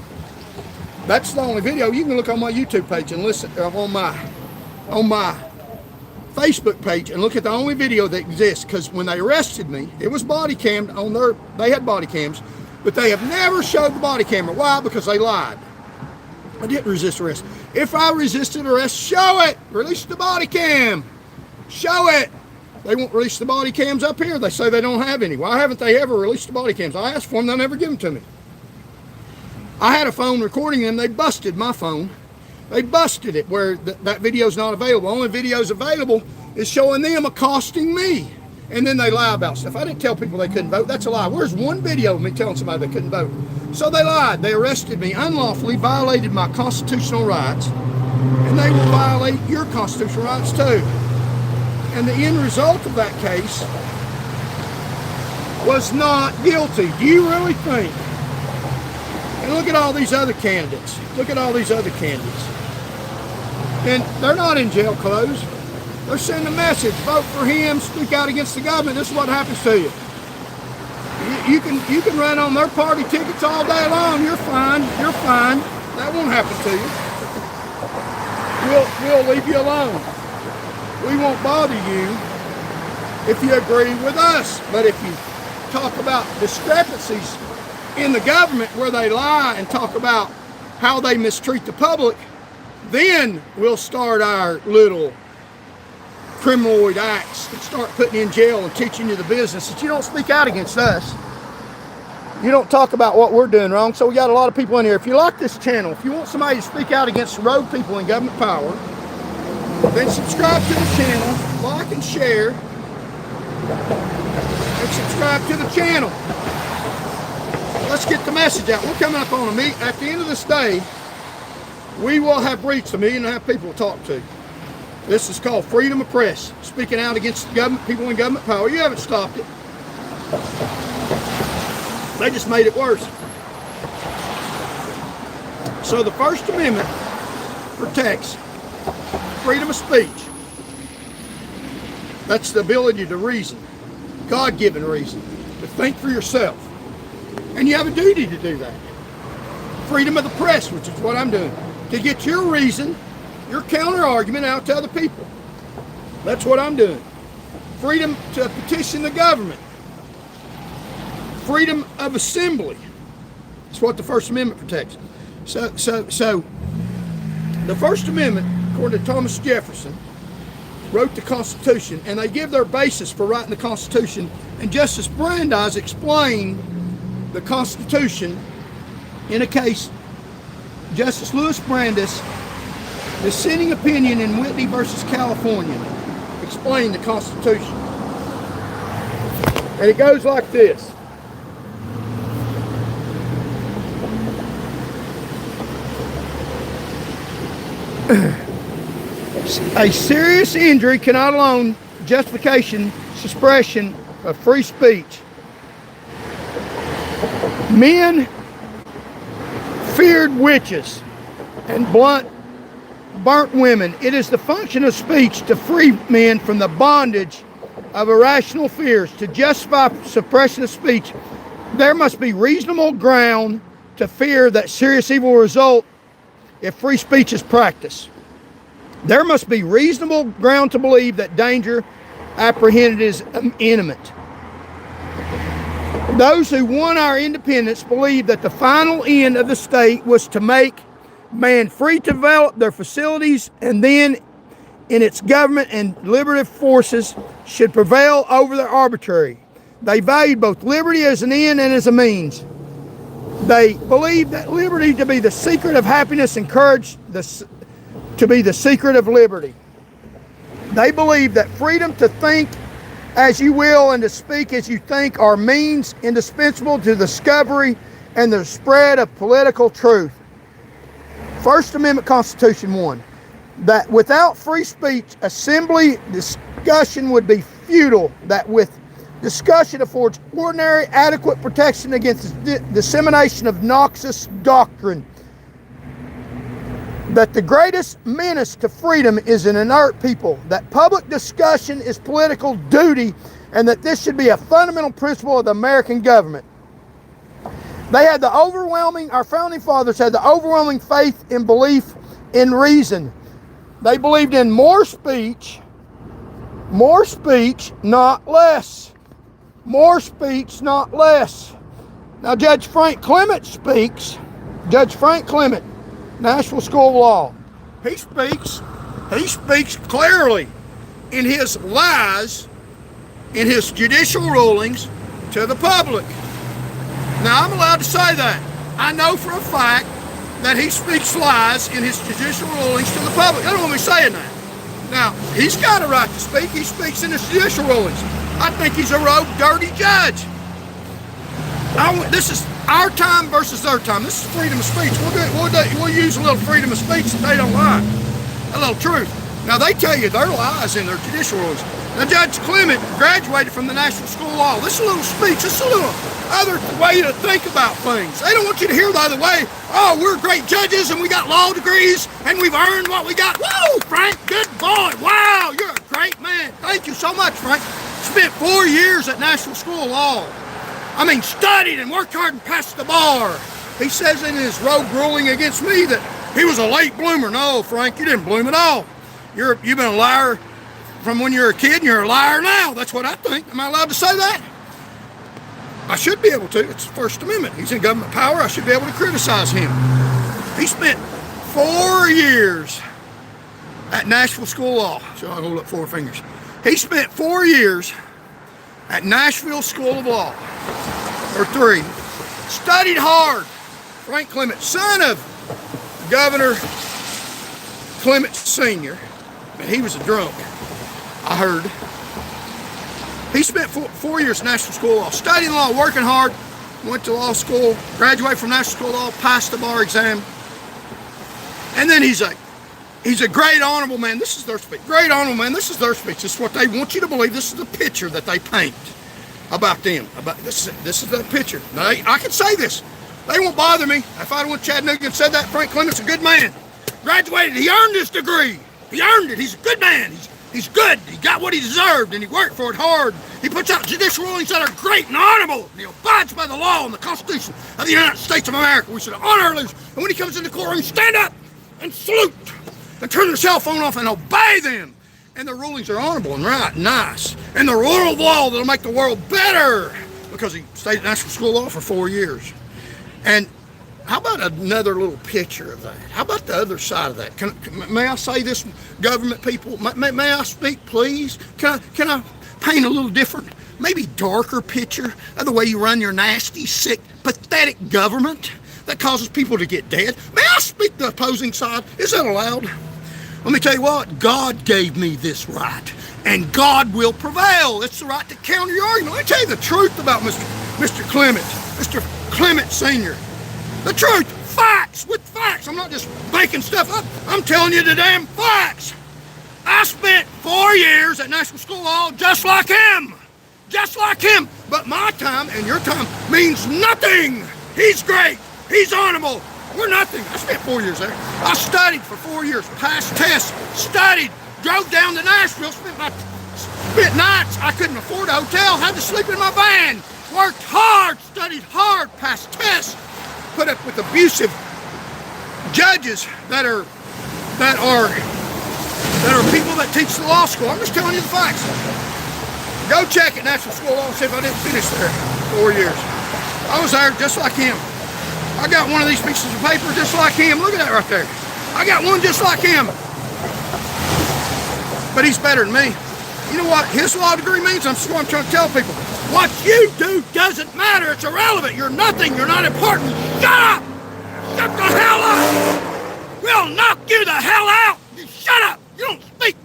Speaker 1: that's the only video. You can look on my YouTube page and listen on my Facebook page and look at the only video that exists. Because when they arrested me, it was body cammed on their. They had body cams, but they have never showed the body camera. Why? Because they lied. I didn't resist arrest. If I resisted arrest, show it. Release the body cam. Show it. They won't release the body cams up here. They say they don't have any. Why haven't they ever released the body cams? I asked for them. They'll never give them to me. I had a phone recording them. They busted my phone. They busted it where that video's not available. The only video's available is showing them accosting me. And then they lie about stuff. I didn't tell people they couldn't vote. That's a lie. Where's one video of me telling somebody they couldn't vote? So they lied. They arrested me unlawfully, violated my constitutional rights, and they will violate your constitutional rights too. And the end result of that case was not guilty. Do you really think? And look at all these other candidates. Look at all these other candidates. And they're not in jail clothes. They're sending a message. Vote for him. Speak out against the government. This is what happens to you. You can run on their party tickets all day long. You're fine. You're fine. That won't happen to you. We'll leave you alone. We won't bother you if you agree with us. But if you talk about discrepancies in the government where they lie and talk about how they mistreat the public, then we'll start our little criminaloid acts and start putting you in jail and teaching you the business. That you don't speak out against us. You don't talk about what we're doing wrong. So we got a lot of people in here. If you like this channel, if you want somebody to speak out against rogue people in government power, then subscribe to the channel, like and share, and subscribe to the channel. Let's get the message out. We're coming up on a meet. At the end of this day, we will have reached 1.5 million people to talk to. This is called freedom of press, speaking out against the government, people in government power. You haven't stopped it. They just made it worse. So the First Amendment protects freedom of speech. That's the ability to reason, God-given reason, to think for yourself. And you have a duty to do that. Freedom of the press, which is what I'm doing, to get your reason, your counter-argument out to other people. That's what I'm doing. Freedom to petition the government. Freedom of assembly. That's what the First Amendment protects. So the First Amendment, according to Thomas Jefferson, wrote the Constitution, and they give their basis for writing the Constitution. And Justice Brandeis explained the Constitution in a case, Justice Louis Brandeis, dissenting opinion in Whitney versus California, explained the Constitution. And it goes like this. A serious injury cannot alone justification suppression of free speech. Men feared witches and burnt women. It is the function of speech to free men from the bondage of irrational fears. To justify suppression of speech, there must be reasonable ground to fear that serious evil will result if free speech is practiced. There must be reasonable ground to believe that danger apprehended is imminent. Those who won our independence believed that the final end of the state was to make man free to develop their facilities, and then in its government and deliberative forces should prevail over their arbitrary. They valued both liberty as an end and as a means. They believed that liberty to be the secret of happiness and courage to be the secret of liberty. They believe that freedom to think as you will and to speak as you think are means indispensable to the discovery and the spread of political truth. First Amendment Constitution 1, that without free speech, assembly discussion would be futile, that with discussion affords ordinary adequate protection against the dissemination of noxious doctrine, that the greatest menace to freedom is an inert people, that public discussion is political duty, and that this should be a fundamental principle of the American government. They had our founding fathers had the overwhelming faith and belief in reason. They believed in more speech, not less. More speech, not less. Now, Judge Frank Clement speaks. Judge Frank Clement, Nashville School of Law. He speaks clearly in his lies, in his judicial rulings to the public. Now, I'm allowed to say that. I know for a fact that he speaks lies in his judicial rulings to the public. I don't want me saying that. Now, he's got a right to speak. He speaks in his judicial rulings. I think he's a rogue, dirty judge. This is our time versus their time. This is freedom of speech. We'll use a little freedom of speech that they don't like. A little truth. Now, they tell you their lies in their judicial rulings. Now, Judge Clement graduated from the National School of Law. This is a little speech. This is a little other way to think about things. They don't want you to hear the other way. Oh, we're great judges and we got law degrees and we've earned what we got. Whoa, Frank, good boy. Wow, you're a great man. Thank you so much, Frank. Spent 4 years at National School of Law. I mean, studied and worked hard and passed the bar. He says in his rogue ruling against me that he was a late bloomer. No, Frank, you didn't bloom at all. You've been a liar from when you were a kid, and you're a liar now. That's what I think. Am I allowed to say that? I should be able to. It's the First Amendment. He's in government power. I should be able to criticize him. He spent 4 years at Nashville School of Law. So I hold up 4 fingers. He spent 4 years at Nashville School of Law, or 3. Studied hard. Frank Clement, son of Governor Clement Sr., and he was a drunk, I heard. He spent 4 years at National School of Law, studying law, working hard, went to law school, graduated from National School of Law, passed the bar exam, and then he's a great honorable man. This is their speech. Great honorable man. This is their speech. This is what they want you to believe. This is the picture that they paint about them. This is the picture. Now, I can say this. They won't bother me. If I went to Chattanooga and said that, Frank Clement's a good man. Graduated. He earned his degree. He earned it. He's a good man. He's good. He got what he deserved, and he worked for it hard. He puts out judicial rulings that are great and honorable, and he abides by the law and the Constitution of the United States of America. We should honor our leaders. And when he comes in the courtroom, stand up and salute and turn their cell phone off and obey them. And the rulings are honorable and right and nice. And the rule of law that'll make the world better, because he stayed at National School of Law for 4 years. And how about another little picture of that? How about the other side of that? May I say this, government people? May I speak, please? Can I paint a little different, maybe darker picture of the way you run your nasty, sick, pathetic government that causes people to get dead? May I speak the opposing side? Is that allowed? Let me tell you what, God gave me this right, and God will prevail. It's the right to counter your argument. Let me tell you the truth about Mr. Clement, Mr. Clement Sr. The truth, facts, with facts. I'm not just making stuff up. I'm telling you the damn facts. I spent 4 years at National School of Law just like him. Just like him. But my time and your time means nothing. He's great. He's honorable. We're nothing. I spent 4 years there. I studied for 4 years, passed tests, studied, drove down to Nashville, spent nights. I couldn't afford a hotel, had to sleep in my van. Worked hard, studied hard, passed tests. Put up with abusive judges that are people that teach the law school. I'm just telling you the facts. Go check at National School of Law and see if I didn't finish there 4 years. I was there just like him. I got one of these pieces of paper just like him. Look at that right there. I got one just like him. But he's better than me. You know what his law degree means? I'm trying to tell people. What you do doesn't matter. It's irrelevant. You're nothing. You're not important. Shut up! Shut the hell up! We'll knock you the hell out! You shut up! You don't speak.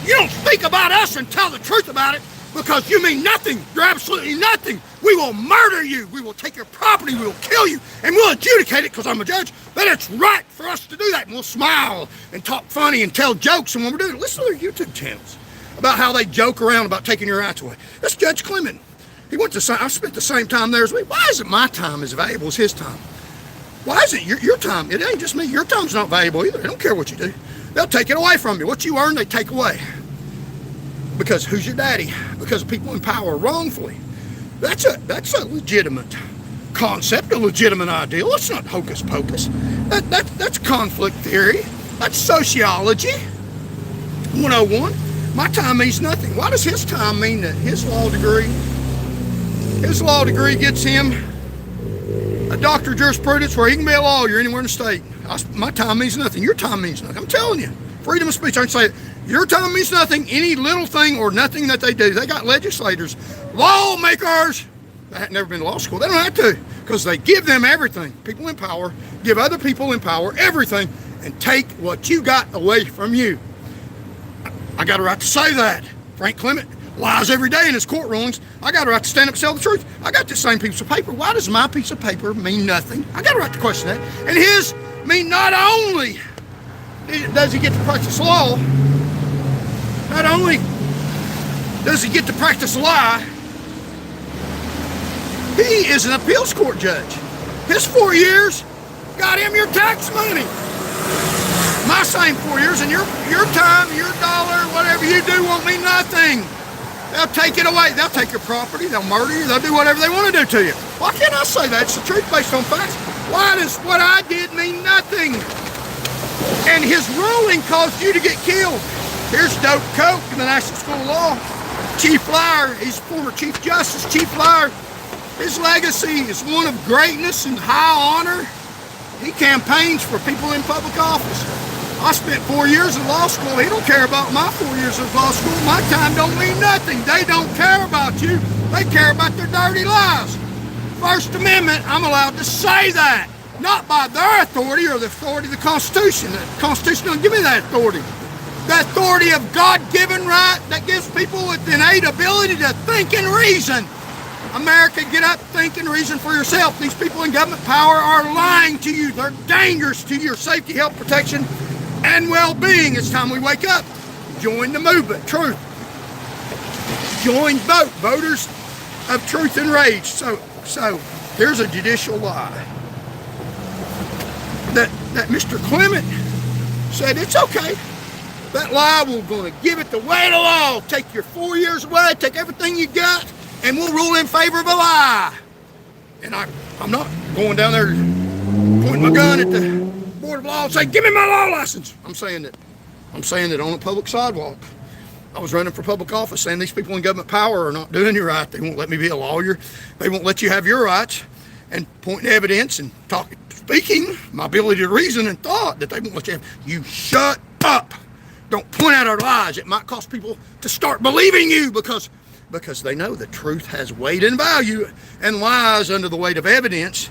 Speaker 1: You don't speak about us and tell the truth about it, because you mean nothing. You're absolutely nothing. We will murder you. We will take your property. We will kill you. And we'll adjudicate it, because I'm a judge. But it's right for us to do that. And we'll smile and talk funny and tell jokes. And when we're doing it, listen to their YouTube channels about how they joke around about taking your rights away. That's Judge Clement. I spent the same time there as me. Why isn't my time as valuable as his time? Why isn't your time? It ain't just me. Your time's not valuable either. They don't care what you do. They'll take it away from you. What you earn, they take away. Because who's your daddy? Because of people in power wrongfully. That's a legitimate concept, a legitimate ideal. That's not hocus pocus. That's conflict theory. That's sociology 101. My time means nothing. Why does his time mean that? His law degree gets him a doctor of jurisprudence where he can be a lawyer anywhere in the state. My time means nothing. Your time means nothing. I'm telling you. Freedom of speech. I can say it. Your time means nothing. Any little thing or nothing that they do. They got legislators, lawmakers that have never been to law school. They don't have to, because they give them everything. People in power give other people in power everything and take what you got away from you. I got a right to say that. Frank Clement lies every day in his court rulings. I got a right to stand up and tell the truth. I got this same piece of paper. Why does my piece of paper mean nothing? I got a right to question that. And his mean not only does he get to practice law, not only does he get to practice law, he is an appeals court judge. His 4 years got him your tax money. My same 4 years, and your time, your dollar, whatever you do won't mean nothing. They'll take it away. They'll take your property. They'll murder you. They'll do whatever they want to do to you. Why can't I say that? It's the truth based on facts. Why does what I did mean nothing? And his ruling caused you to get killed. Here's Dope Coke in the National School of Law. Chief Liar, he's former Chief Justice. Chief Liar, his legacy is one of greatness and high honor. He campaigns for people in public office. I spent 4 years in law school. He don't care about my 4 years of law school. My time don't mean nothing. They don't care about you. They care about their dirty lies. First Amendment, I'm allowed to say that. Not by their authority or the authority of the Constitution. The Constitution don't give me that authority. The authority of God-given right that gives people with innate ability to think and reason. America, get up, think, and reason for yourself. These people in government power are lying to you. They're dangerous to your safety, health, protection, and well-being. It's time we wake up. Join the movement, truth. Join vote, voters of truth and rage. So here's a judicial lie. That Mr. Clement said it's okay. That lie, we're going to give it the way of the law. Take your 4 years away, take everything you got, and we'll rule in favor of a lie. And I'm not going down there pointing my gun at the Board of Law and say, give me my law license. I'm saying that on a public sidewalk. I was running for public office saying these people in government power are not doing you right. They won't let me be a lawyer. They won't let you have your rights and pointing evidence and speaking, my ability to reason and thought that they won't let you have. You shut up. Don't point out our lies. It might cause people to start believing you because they know the truth has weight and value, and lies under the weight of evidence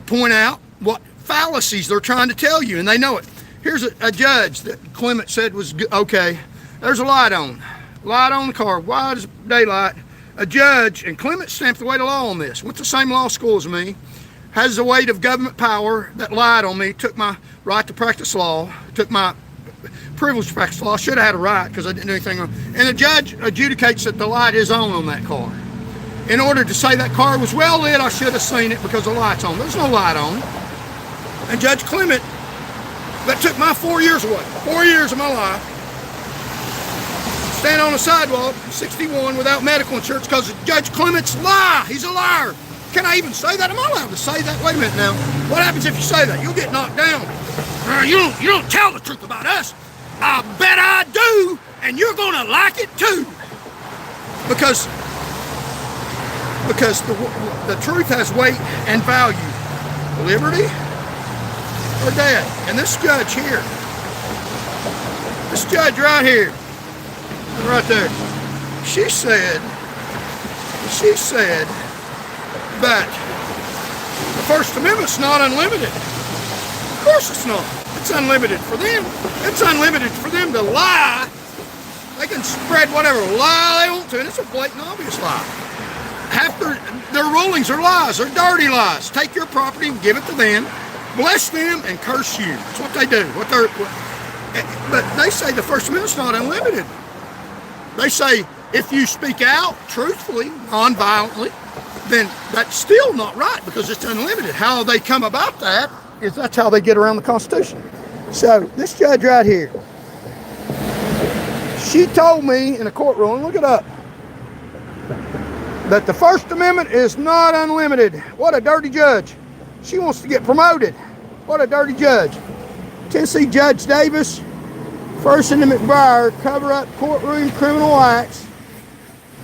Speaker 1: point out what fallacies they're trying to tell you, and they know it. Here's a judge that Clement said was okay. There's a light on the car, wide as daylight. A judge, and Clement stamped the weight of law on this, went to the same law school as me, has the weight of government power that lied on me, took my right to practice law, took my privilege to practice law. I should have had a right because I didn't do anything wrong. And the judge adjudicates that the light is on that car. In order to say that car was well lit, I should have seen it because the light's on. There's no light on. And Judge Clement, that took my 4 years away, 4 years of my life, stand on a sidewalk, 61, without medical insurance because of Judge Clement's lie. He's a liar. Can I even say that? Am I allowed to say that? Wait a minute now. What happens if you say that? You'll get knocked down. You don't tell the truth about us. I bet I do, and you're gonna like it too. Because the truth has weight and value. Liberty or death. And this judge here, this judge right here, right there, she said that the First Amendment's not unlimited. Of course it's not. It's unlimited for them. It's unlimited for them to lie. They can spread whatever lie they want to, and it's a blatant, obvious lie. Half their rulings are lies. They're dirty lies. Take your property and give it to them, bless them, and curse you. That's what they do. But they say the First Amendment's not unlimited. They say if you speak out truthfully, non-violently, then that's still not right because it's unlimited. How they come about that is that's how they get around the Constitution. So this judge right here, she told me in a courtroom, look it up, that the First Amendment is not unlimited. What a dirty judge. She wants to get promoted. What a dirty judge. Tennessee Judge Davis, First and McBriar cover up courtroom criminal acts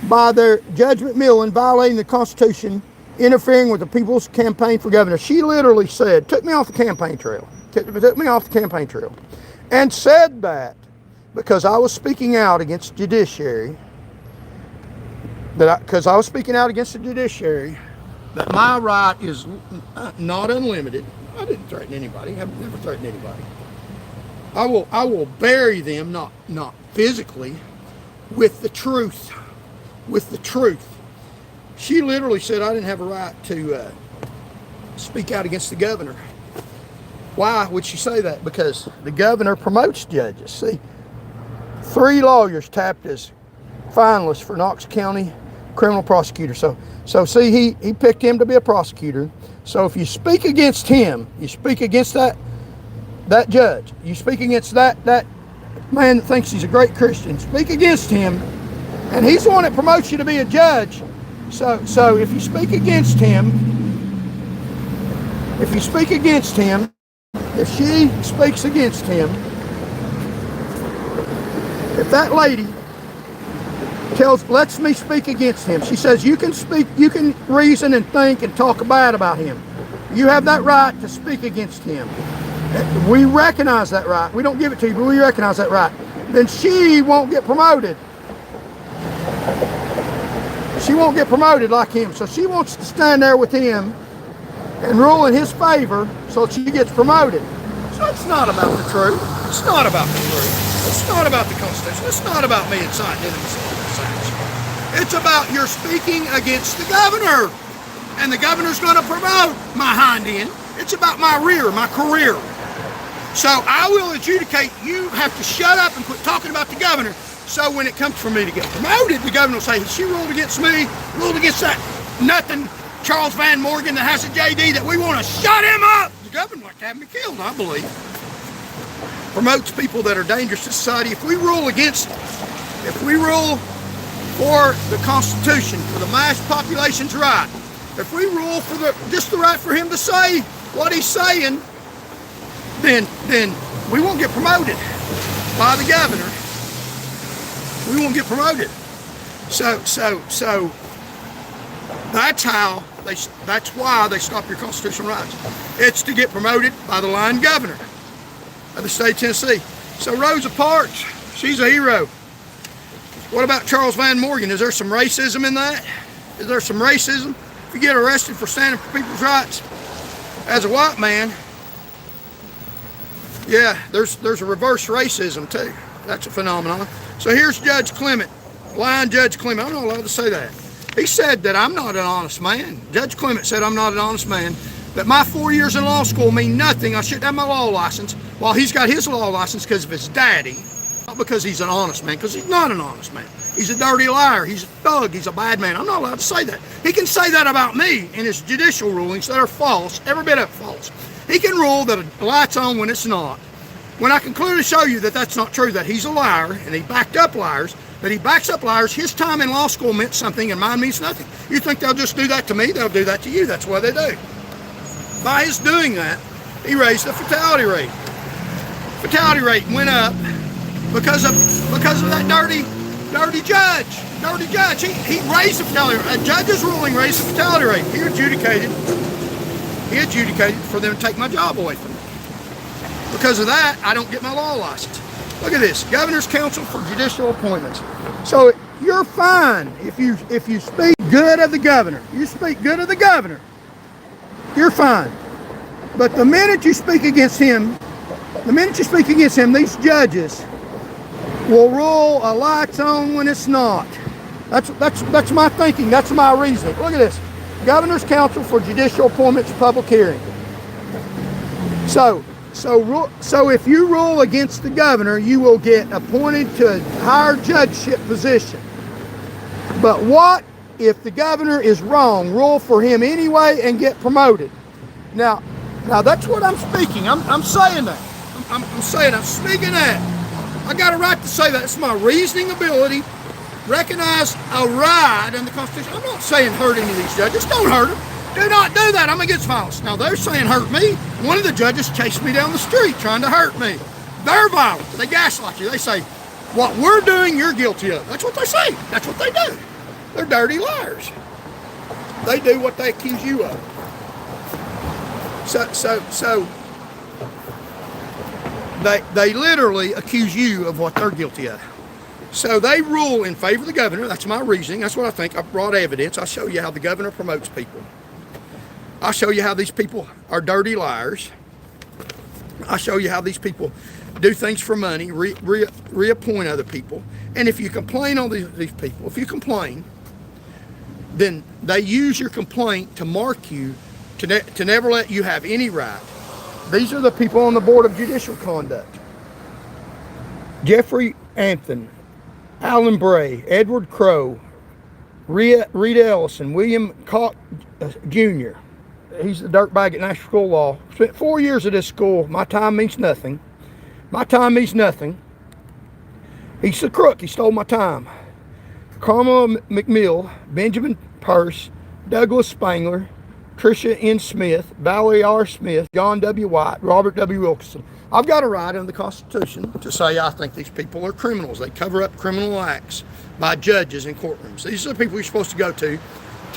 Speaker 1: by their judgment mill in violating the Constitution, interfering with the people's campaign for governor. She literally said, took me off the campaign trail. Took me off the campaign trail. And said that because I was speaking out against judiciary, that my right is not unlimited. I didn't threaten anybody. I've never threatened anybody. I will bury them, not physically, with the truth. With the truth. She literally said I didn't have a right to speak out against the governor. Why would she say that? Because the governor promotes judges. See, 3 lawyers tapped as finalists for Knox County criminal prosecutor. So see, he picked him to be a prosecutor. So if you speak against him, you speak against that judge, you speak against that man that thinks he's a great Christian, speak against him, and he's the one that promotes you to be a judge. So if you speak against him, if she speaks against him, if that lady lets me speak against him, she says you can speak, you can reason and think and talk bad about him. You have that right to speak against him. We recognize that right. We don't give it to you, but we recognize that right. Then she won't get promoted. She won't get promoted like him. So she wants to stand there with him and rule in his favor so she gets promoted. So it's not about the truth. It's not about the truth. It's not about the Constitution. It's not about me inciting enemies. It's about your speaking against the governor. And the governor's going to promote my hind end. It's about my rear, my career. So I will adjudicate. You have to shut up and quit talking about the governor. So when it comes for me to get promoted, the governor will say, she ruled against me, ruled against that nothing Charles Van Morgan that has a JD that we want to shut him up. The governor would like to have me killed, I believe. Promotes people that are dangerous to society. If we rule for the Constitution, for the mass population's right, if we rule for just the right for him to say what he's saying, then we won't get promoted by the governor. We won't get promoted. So that's why they stop your constitutional rights. It's to get promoted by the lying governor of the state of Tennessee. So Rosa Parks, she's a hero. What about Charles Van Morgan? Is there some racism in that? Is there some racism? If you get arrested for standing for people's rights as a white man, yeah, there's a reverse racism too. That's a phenomenon. So here's Judge Clement, lying Judge Clement. I'm not allowed to say that. He said that I'm not an honest man. Judge Clement said I'm not an honest man, that my 4 years in law school mean nothing. I shouldn't have my law license, while he's got his law license because of his daddy, not because he's an honest man, because he's not an honest man. He's a dirty liar. He's a thug. He's a bad man. I'm not allowed to say that. He can say that about me in his judicial rulings that are false, every bit of false. He can rule that a light's on when it's not. When I can clearly show you that that's not true, that he's a liar, and he backed up liars, that he backs up liars, his time in law school meant something and mine means nothing. You think they'll just do that to me? They'll do that to you. That's what they do. By his doing that, he raised the fatality rate. Fatality rate went up because of that dirty judge. Dirty judge. He raised the fatality rate. A judge's ruling raised the fatality rate. He adjudicated for them to take my job away from me. Because of that, I don't get my law license. Look at this, Governor's Council for Judicial Appointments. So you're fine if you speak good of the governor. You speak good of the governor, you're fine. But the minute you speak against him, these judges will rule a light's on when it's not. That's my thinking. That's my reasoning. Look at this, Governor's Council for Judicial Appointments, public hearing. So if you rule against the governor, you will get appointed to a higher judgeship position. But what if the governor is wrong? Rule for him anyway and get promoted. Now that's what I'm speaking. I'm saying that. I'm speaking that. I got a right to say that. It's my reasoning ability. Recognize a right in the Constitution. I'm not saying hurt any of these judges. Don't hurt them. Do not do that. I'm against violence. Now they're saying hurt me. One of the judges chased me down the street trying to hurt me. They're violent. They gaslight you. They say, what we're doing, you're guilty of. That's what they say. That's what they do. They're dirty liars. They do what they accuse you of. So they literally accuse you of what they're guilty of. So they rule in favor of the governor. That's my reasoning. That's what I think. I've brought evidence. I'll show you how the governor promotes people. I'll show you how these people are dirty liars. I'll show you how these people do things for money, reappoint other people. And if you complain on these people, if you complain, then they use your complaint to mark you to never let you have any right. These are the people on the Board of Judicial Conduct. Jeffrey Anthony, Alan Bray, Edward Crow, Rita Ellison, William Koch Jr. He's the dirtbag at National School of Law. Spent 4 years at this school. My time means nothing. My time means nothing. He's the crook. He stole my time. Carmel McMill, Benjamin Purse, Douglas Spangler, Tricia N. Smith, Valerie R. Smith, John W. White, Robert W. Wilkinson. I've got a right under the Constitution to say I think these people are criminals. They cover up criminal acts by judges in courtrooms. These are the people you're supposed to go to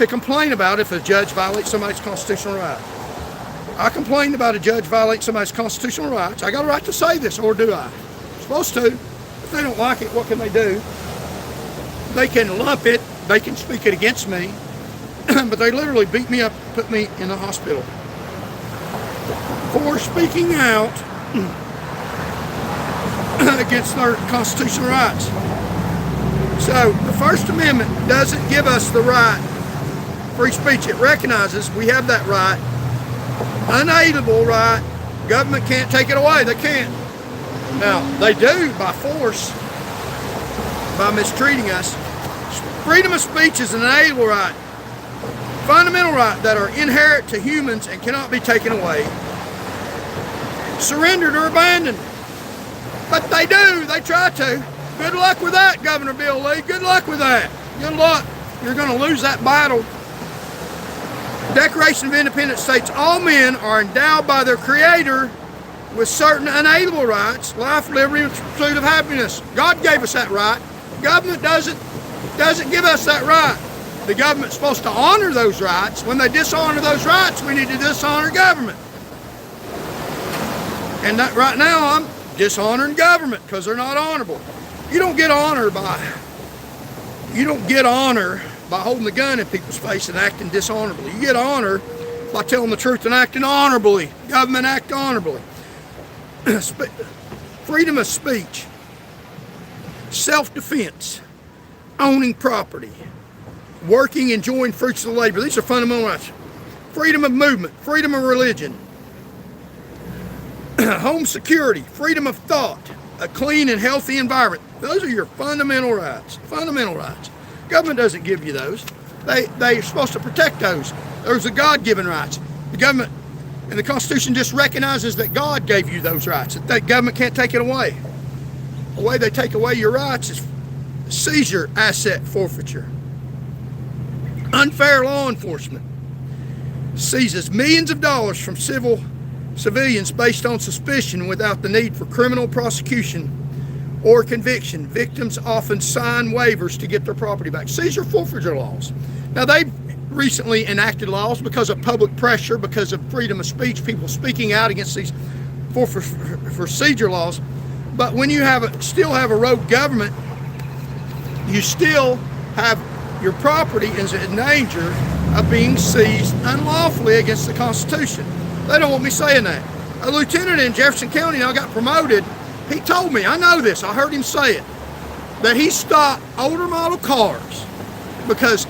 Speaker 1: complain about if a judge violates somebody's constitutional right. I complained about a judge violating somebody's constitutional rights. I got a right to say this, or do I? I'm supposed to. If they don't like it, what can they do? They can lump it. They can speak it against me. But they literally beat me up, put me in the hospital for speaking out against their constitutional rights. So the First Amendment doesn't give us the right, free speech. It recognizes we have that right, unalienable right. Government can't take it away. They can't. Now, they do by force, by mistreating us. Freedom of speech is an inalienable right, fundamental right that are inherent to humans and cannot be taken away, surrendered or abandoned. But they do. They try to. Good luck with that, Governor Bill Lee. Good luck with that. Good luck. You're going to lose that battle. Declaration of Independence states all men are endowed by their Creator with certain unalienable rights, life, liberty, and pursuit of happiness. God gave us that right. Government doesn't give us that right. The government's supposed to honor those rights. When they dishonor those rights, we need to dishonor government. And that right now, I'm dishonoring government because they're not honorable. You don't get honor by holding the gun in people's face and acting dishonorably. You get honor by telling the truth and acting honorably. Government act honorably. Freedom of speech, self-defense, owning property, working, enjoying fruits of labor. These are fundamental rights. Freedom of movement, freedom of religion, home security, freedom of thought, a clean and healthy environment. Those are your fundamental rights. Fundamental rights. Government doesn't give you those. They're supposed to protect those. Those are God-given rights. The government and the Constitution just recognizes that God gave you those rights. That government can't take it away. The way they take away your rights is seizure, asset forfeiture. Unfair law enforcement seizes millions of dollars from civilians based on suspicion without the need for criminal prosecution or conviction. Victims often sign waivers to get their property back. Seizure forfeiture laws. Now, they've recently enacted laws because of public pressure, because of freedom of speech, people speaking out against these forfeiture laws. But when you still have a rogue government, you still have your property is in danger of being seized unlawfully against the Constitution. They don't want me saying that. A lieutenant in Jefferson County now got promoted. He told me, I know this, I heard him say it, that he stopped older model cars because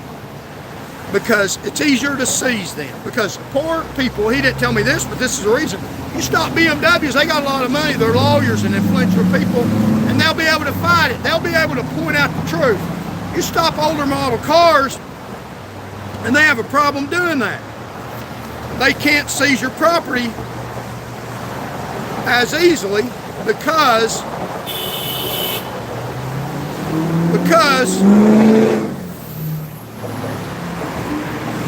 Speaker 1: it's easier to seize them. Because poor people, he didn't tell me this, but this is the reason. You stop BMWs, they got a lot of money, they're lawyers and influential people, and they'll be able to fight it. They'll be able to point out the truth. You stop older model cars, and they have a problem doing that. They can't seize your property as easily because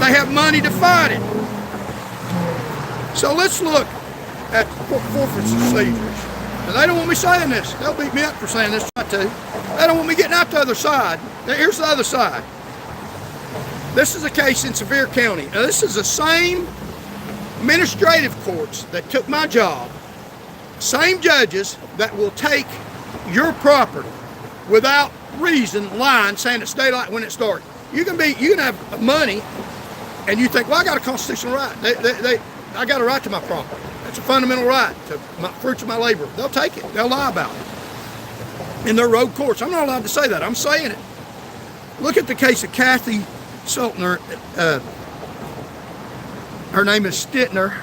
Speaker 1: they have money to fight it. So let's look at forfeiture seizures. Now, they don't want me saying this. They'll beat me up for saying this, too. They don't want me getting out the other side. Now, here's the other side. This is a case in Sevier County. Now, this is the same administrative courts that took my job. Same judges that will take your property without reason, lying, saying it's daylight when it starts. You can have money, and you think, well, I got a constitutional right. I got a right to my property. That's a fundamental right to fruits of my labor. They'll take it. They'll lie about it in their rogue courts. I'm not allowed to say that. I'm saying it. Look at the case of Kathy Sultner. Her name is Stittner.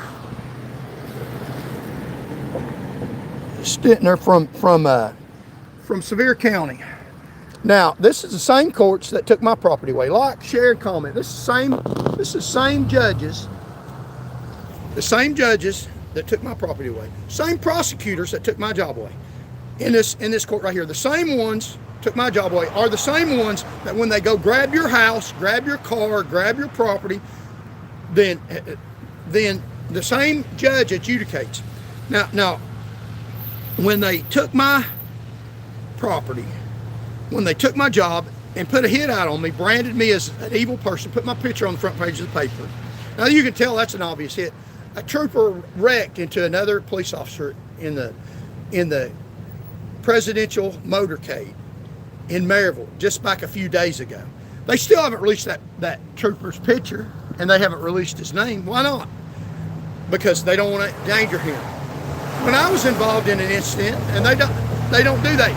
Speaker 1: Stittner from Sevier County. Now, this is the same courts that took my property away. Like, share, and comment. This is the same judges. The same judges that took my property away. Same prosecutors that took my job away. In this court right here, the same ones took my job away are the same ones that when they go grab your house, grab your car, grab your property, then the same judge adjudicates. Now, when they took my property, when they took my job and put a hit out on me, branded me as an evil person, put my picture on the front page of the paper. Now you can tell that's an obvious hit. A trooper wrecked into another police officer in the presidential motorcade in Maryville just back a few days ago. They still haven't released that trooper's picture, and they haven't released his name. Why not? Because they don't want to endanger him. When I was involved in an incident, and they don't do that.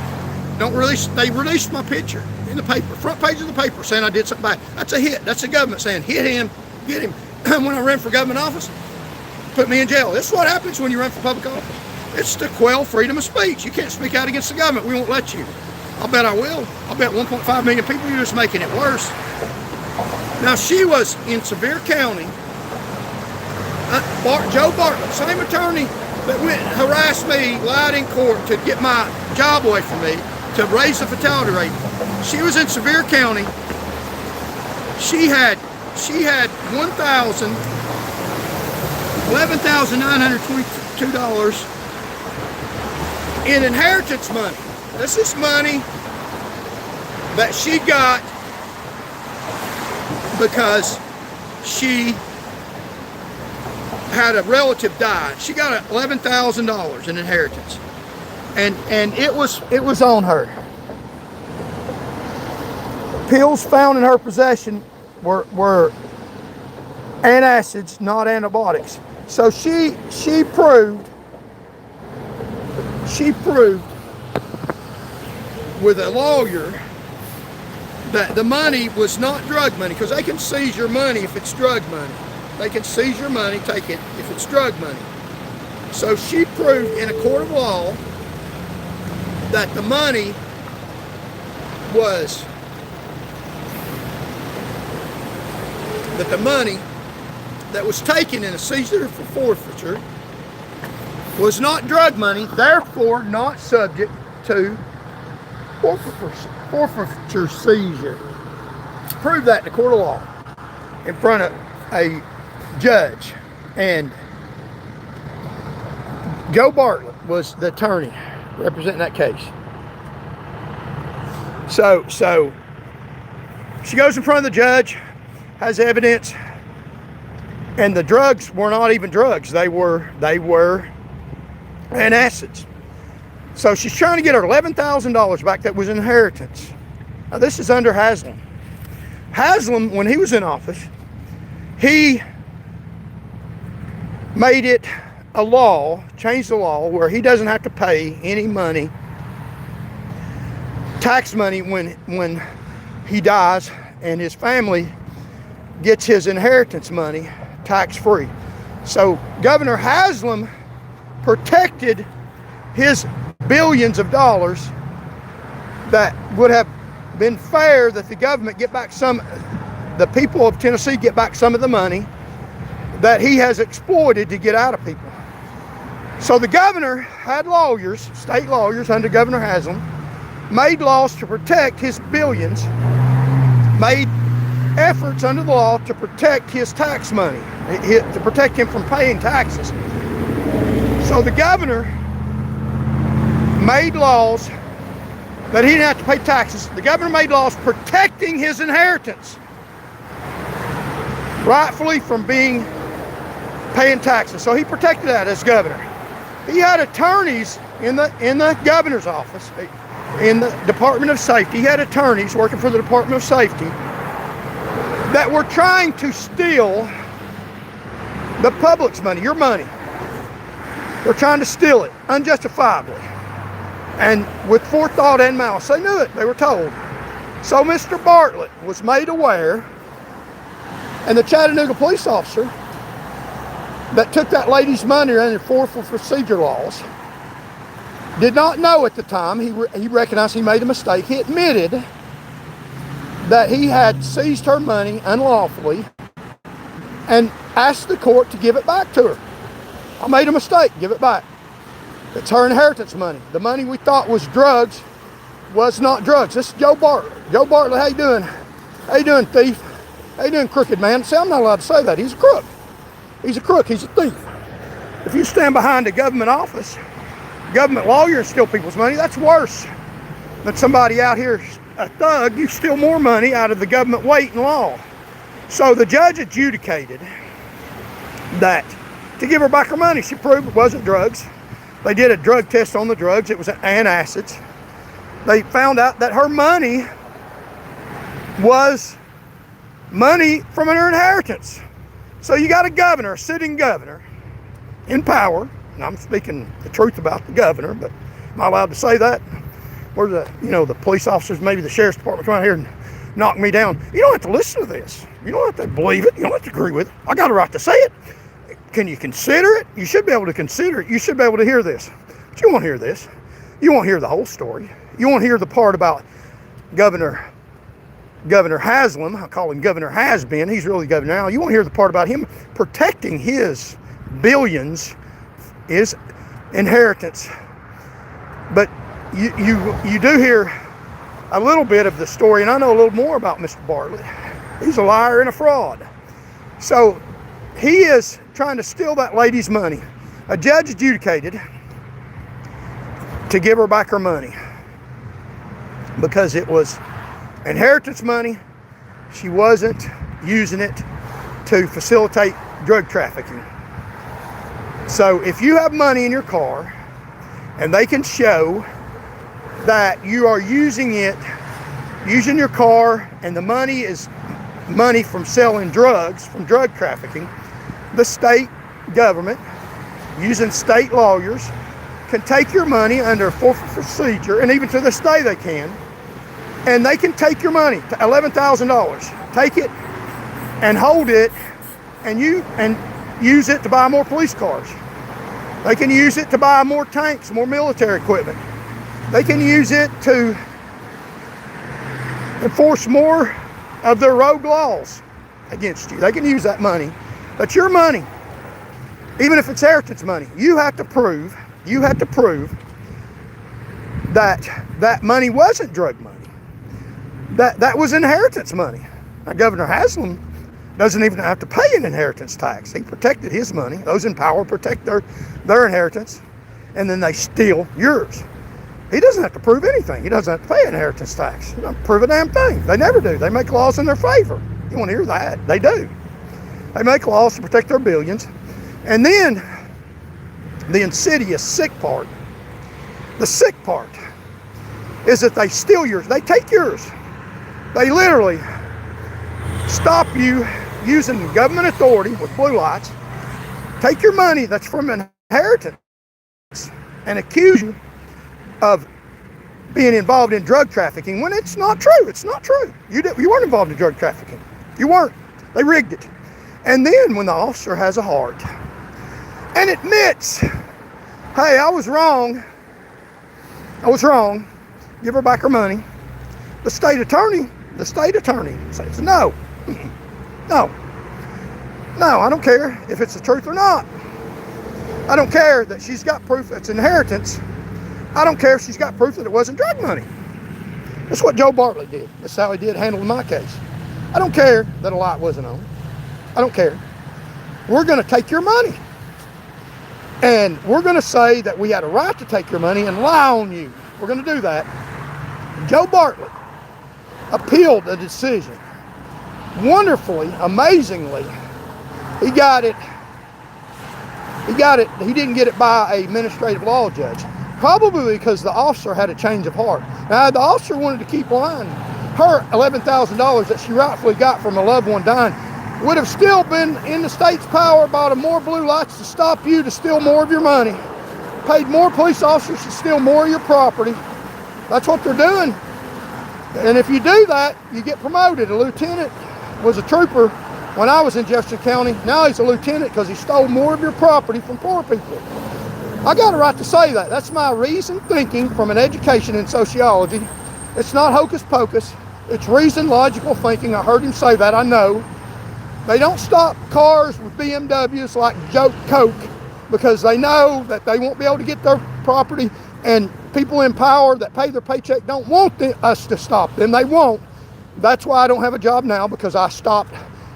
Speaker 1: They released my picture in the paper, front page of the paper, saying I did something bad. That's a hit. That's the government saying, hit him, get him. When I ran for government office, put me in jail. This is what happens when you run for public office. It's to quell freedom of speech. You can't speak out against the government. We won't let you. I'll bet I will. I'll bet 1.5 million people. You're just making it worse. Now, she was in Sevier County. Joe Bartlett, same attorney that went and harassed me, lied in court to get my job away from me, to raise the fatality rate. She was in Sevier County. She had $11,922 in inheritance money. This is money that she got because she had a relative die. She got $11,000 in inheritance, and it was on her. Pills found in her possession were antacids, not antibiotics. So she proved with a lawyer that the money was not drug money, because they can seize your money if it's drug money. They can seize your money, take it if it's drug money. So she proved in a court of law that the money that was taken in a seizure for forfeiture was not drug money, therefore not subject to forfeiture seizure. Prove that in a court of law in front of a judge. And Joe Bartlett was the attorney representing that case. So she goes in front of the judge, has evidence, and the drugs were not even drugs. They were antacids. So she's trying to get her $11,000 back that was inheritance. Now this is under Haslam. Haslam, when he was in office, he made it a law, changed the law, where he doesn't have to pay any money, tax money, when he dies, and his family gets his inheritance money tax-free. So Governor Haslam protected his billions of dollars that would have been fair that the government get back the people of Tennessee get back some of the money that he has exploited to get out of people. So the governor had lawyers, state lawyers under Governor Haslam, made laws to protect his billions, made efforts under the law to protect his tax money, to protect him from paying taxes. So the governor made laws that he didn't have to pay taxes. The governor made laws protecting his inheritance, rightfully from paying taxes. So he protected that as governor. He had attorneys in the governor's office, in the Department of Safety. He had attorneys working for the Department of Safety that were trying to steal the public's money, your money. They're trying to steal it unjustifiably. And with forethought and malice. They knew it. They were told. So Mr. Bartlett was made aware, and the Chattanooga police officer that took that lady's money under forfeiture procedure laws did not know at the time. He recognized he made a mistake. He admitted that he had seized her money unlawfully and asked the court to give it back to her. I made a mistake. Give it back. It's her inheritance money. The money we thought was drugs was not drugs. This is Joe Bartlett. Joe Bartlett, how you doing? How you doing, thief? How you doing, crooked man? See, I'm not allowed to say that. He's a crook. He's a crook. He's a thief. If you stand behind a government office, government lawyer, and steal people's money, that's worse than somebody out here, a thug. You steal more money out of the government weight and law. So the judge adjudicated that to give her back her money. She proved it wasn't drugs. They did a drug test on the drugs. It was antacids. They found out that her money was money from her inheritance. So you got a governor, a sitting governor in power, and I'm speaking the truth about the governor, but am I allowed to say that? Where the police officers, maybe the sheriff's department come out here and knock me down. You don't have to listen to this. You don't have to believe it. You don't have to agree with it. I got a right to say it. Can you consider it? You should be able to consider it. You should be able to hear this. But you won't hear this. You won't hear the whole story. You won't hear the part about Governor Haslam. I call him Governor Has-Been. He's really governor now. You won't hear the part about him protecting his billions, his inheritance. But you do hear a little bit of the story, and I know a little more about Mr. Bartlett. He's a liar and a fraud. So he is trying to steal that lady's money. A judge adjudicated to give her back her money because it was inheritance money. She wasn't using it to facilitate drug trafficking. So if you have money in your car and they can show that you are using your car, and the money is money from selling drugs, from drug trafficking, the state government, using state lawyers, can take your money under forfeiture procedure, and even to this day they can, and they can take your money, $11,000, take it and hold it and use it to buy more police cars. They can use it to buy more tanks, more military equipment. They can use it to enforce more of their rogue laws against you. They can use that money. That's your money. Even if it's inheritance money, you have to prove that that money wasn't drug money. That was inheritance money. Now, Governor Haslam doesn't even have to pay an inheritance tax. He protected his money. Those in power protect their inheritance, and then they steal yours. He doesn't have to prove anything. He doesn't have to pay an inheritance tax. He doesn't prove a damn thing. They never do. They make laws in their favor. You want to hear that? They do. They make laws to protect their billions. And then the insidious sick part, the sick part is that they steal yours. They take yours. They literally stop you using government authority with blue lights, take your money that's from inheritance, and accuse you of being involved in drug trafficking when it's not true. It's not true. You weren't involved in drug trafficking. You weren't. They rigged it. And then when the officer has a heart and admits, hey, I was wrong, give her back her money, the state attorney says, no, I don't care if it's the truth or not. I don't care that she's got proof it's inheritance. I don't care if she's got proof that it wasn't drug money. That's what Joe Bartlett did. That's how he did handle in my case. I don't care that a light wasn't on. I don't care. We're going to take your money. And we're going to say that we had a right to take your money and lie on you. We're going to do that. Joe Bartlett appealed the decision. Wonderfully, amazingly, he got it. He didn't get it by an administrative law judge. Probably because the officer had a change of heart. Now, the officer wanted to keep lying. Her $11,000 that she rightfully got from a loved one dying would have still been in the state's power by more blue lights to stop you to steal more of your money. paid more police officers to steal more of your property. That's what they're doing. And if you do that, you get promoted. A lieutenant was a trooper when I was in Jefferson County. Now he's a lieutenant because he stole more of your property from poor people. I got a right to say that. That's my reasoned thinking from an education in sociology. It's not hocus pocus. It's reasoned, logical thinking. I heard him say that, I know. They don't stop cars with BMWs like Joke Coke because they know that they won't be able to get their property, and people in power that pay their paycheck don't want us to stop them. They won't. That's why I don't have a job now, because I stopped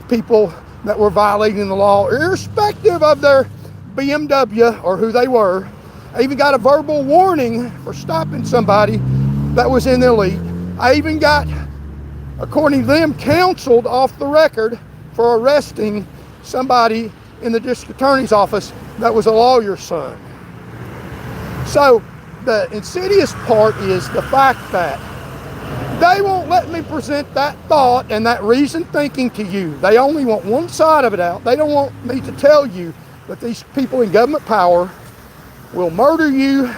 Speaker 1: people that were violating the law, irrespective of their BMW or who they were. I even got a verbal warning for stopping somebody that was in the elite. I even got, according to them, counseled off the record for arresting somebody in the district attorney's office that was a lawyer's son. So the insidious part is the fact that they won't let me present that thought and that reasoned thinking to you. They only want one side of it out. They don't want me to tell you that these people in government power will murder you,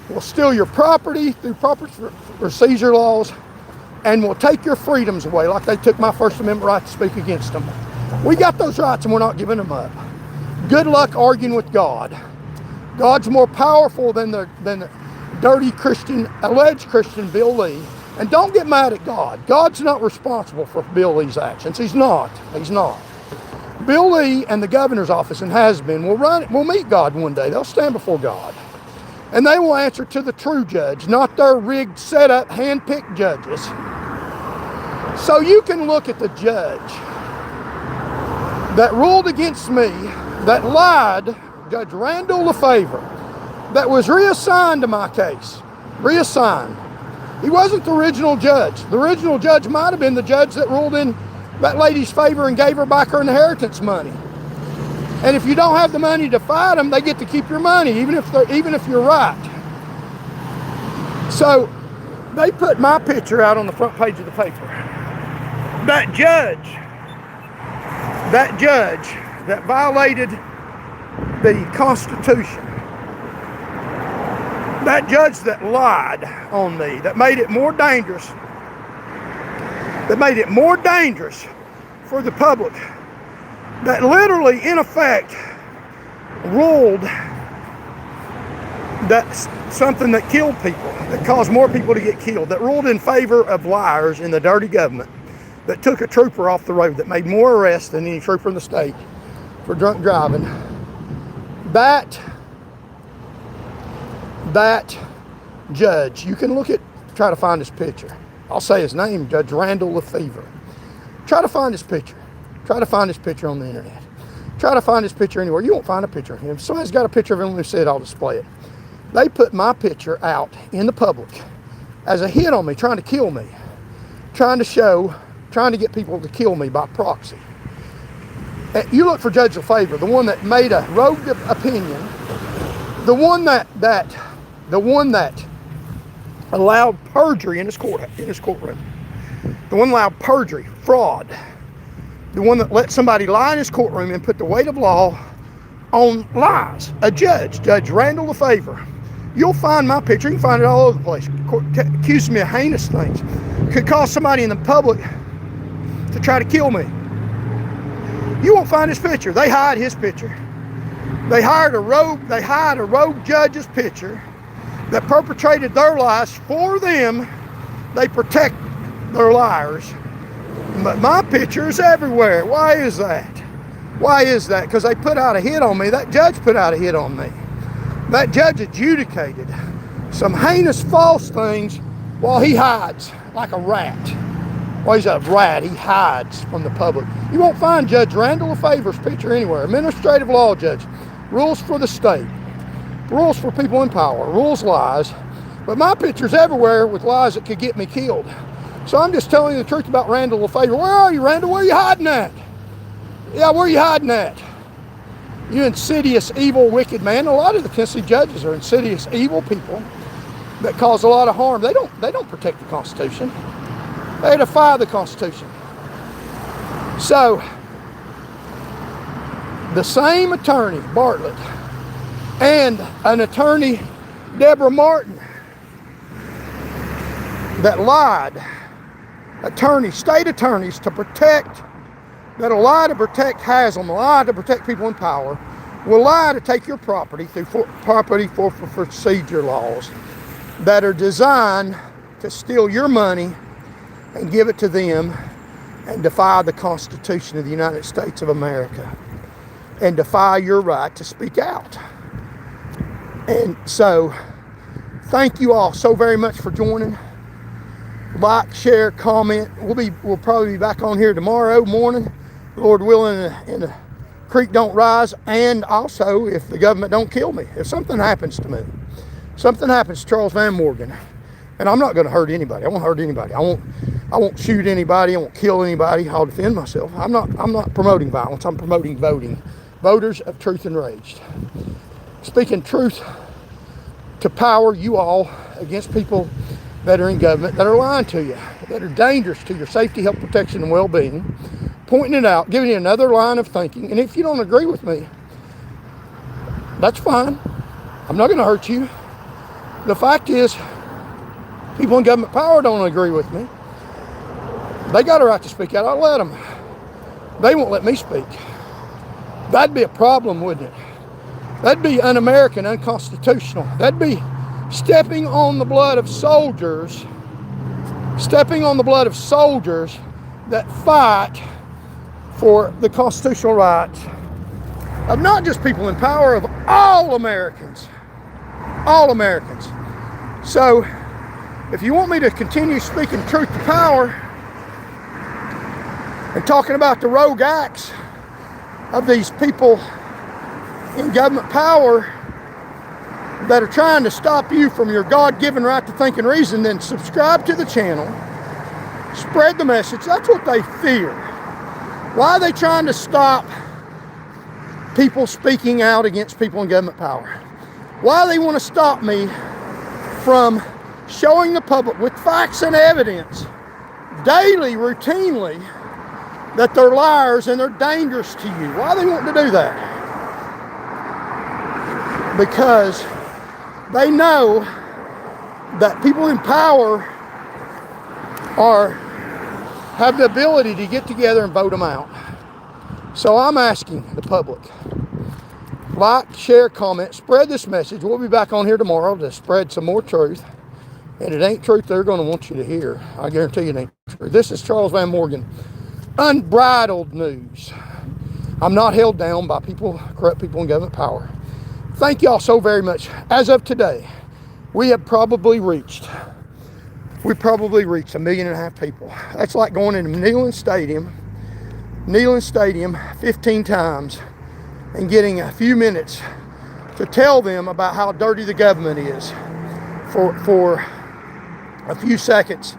Speaker 1: will steal your property through property procedure laws, and will take your freedoms away like they took my First Amendment right to speak against them. We got those rights and we're not giving them up. Good luck arguing with God. God's more powerful than the dirty Christian, alleged Christian Bill Lee. And don't get mad at God. God's not responsible for Bill Lee's actions. He's not. He's not. Bill Lee and the governor's office, and has been, will meet God one day. They'll stand before God. And they will answer to the true judge, not their rigged, set up, hand-picked judges. So you can look at the judge that ruled against me, that lied, Judge Randall Lefevre, that was reassigned to my case. Reassigned. He wasn't the original judge. The original judge might have been the judge that ruled in that lady's favor and gave her back her inheritance money. And if you don't have the money to fight them, they get to keep your money, even if you're right. So they put my picture out on the front page of the paper. That judge that violated the Constitution, that judge that lied on me, that made it more dangerous, for the public, that literally, in effect, ruled that's something that killed people, that caused more people to get killed, that ruled in favor of liars in the dirty government, that took a trooper off the road, that made more arrests than any trooper in the state for drunk driving. That judge, you can try to find his picture. I'll say his name, Judge Randall Lefevre. Try to find his picture. Try to find his picture on the internet. Try to find his picture anywhere. You won't find a picture of him. If somebody's got a picture of him, let me see it, I'll display it. They put my picture out in the public as a hit on me, trying to kill me, trying to get people to kill me by proxy. You look for Judge Lefevre, the one that made a rogue opinion, the one that allowed perjury in his courtroom, the one that allowed perjury, fraud, the one that let somebody lie in his courtroom and put the weight of law on lies. A judge, Judge Randall Lefevre. You'll find my picture. You can find it all over the place. Accused me of heinous things. Could cause somebody in the public to try to kill me. You won't find his picture. They hide his picture. They hired a rogue judge's picture that perpetrated their lies for them. They protect their liars. But my picture is everywhere. Why is that? Why is that? Because they put out a hit on me. That judge put out a hit on me. That judge adjudicated some heinous false things while he hides like a rat. Well, he's a rat. He hides from the public. You won't find Judge Randall Lefevre's picture anywhere. Administrative law judge. Rules for the state. Rules for people in power. Rules lies. But my picture's everywhere with lies that could get me killed. So I'm just telling you the truth about Randall Lefevre. Where are you, Randall? Where are you hiding at? Yeah, where are you hiding at? You insidious, evil, wicked man. A lot of the Tennessee judges are insidious, evil people that cause a lot of harm. They don't protect the Constitution. They defy the Constitution. So, the same attorney, Bartlett, and an attorney, Deborah Martin, that lied, state attorneys that will lie to protect Haslam, lie to protect people in power, will lie to take your property through property forfeiture procedure laws that are designed to steal your money and give it to them and defy the Constitution of the United States of America and defy your right to speak out. And so, thank you all so very much for joining. Like, share, comment. We'll probably be back on here tomorrow morning, Lord willing, and the creek don't rise. And also, if the government don't kill me, if something happens to me, something happens to Charles Van Morgan, and I'm not going to hurt anybody. I won't hurt anybody. I won't shoot anybody. I won't kill anybody. I'll defend myself. I'm not promoting violence. I'm promoting voting. Voters of truth enraged. Speaking truth to power, you all, against people that are in government, that are lying to you, that are dangerous to your safety, health, protection, and well-being, pointing it out, giving you another line of thinking. And if you don't agree with me, that's fine. I'm not going to hurt you. The fact is, people in government power don't agree with me. They got a right to speak out. I'll let them. They won't let me speak. That'd be a problem, wouldn't it? That'd be un-American, unconstitutional. That'd be stepping on the blood of soldiers that fight for the constitutional rights of not just people in power, of all Americans. All Americans. So, if you want me to continue speaking truth to power and talking about the rogue acts of these people in government power that are trying to stop you from your God-given right to think and reason, then subscribe to the channel, spread the message. That's what they fear. Why are they trying to stop people speaking out against people in government power? Why they want to stop me from showing the public with facts and evidence daily, routinely, that they're liars and they're dangerous to you? Why they want to do that? Because they know that people in power have the ability to get together and vote them out. So I'm asking the public, like, share, comment, spread this message. We'll be back on here tomorrow to spread some more truth. And it ain't truth they're going to want you to hear. I guarantee you it ain't truth. This is Charles Van Morgan. Unbridled news. I'm not held down by corrupt people in government power. Thank y'all so very much. As of today, we probably reached 1.5 million people. That's like going into Neyland Stadium 15 times and getting a few minutes to tell them about how dirty the government is for a few seconds,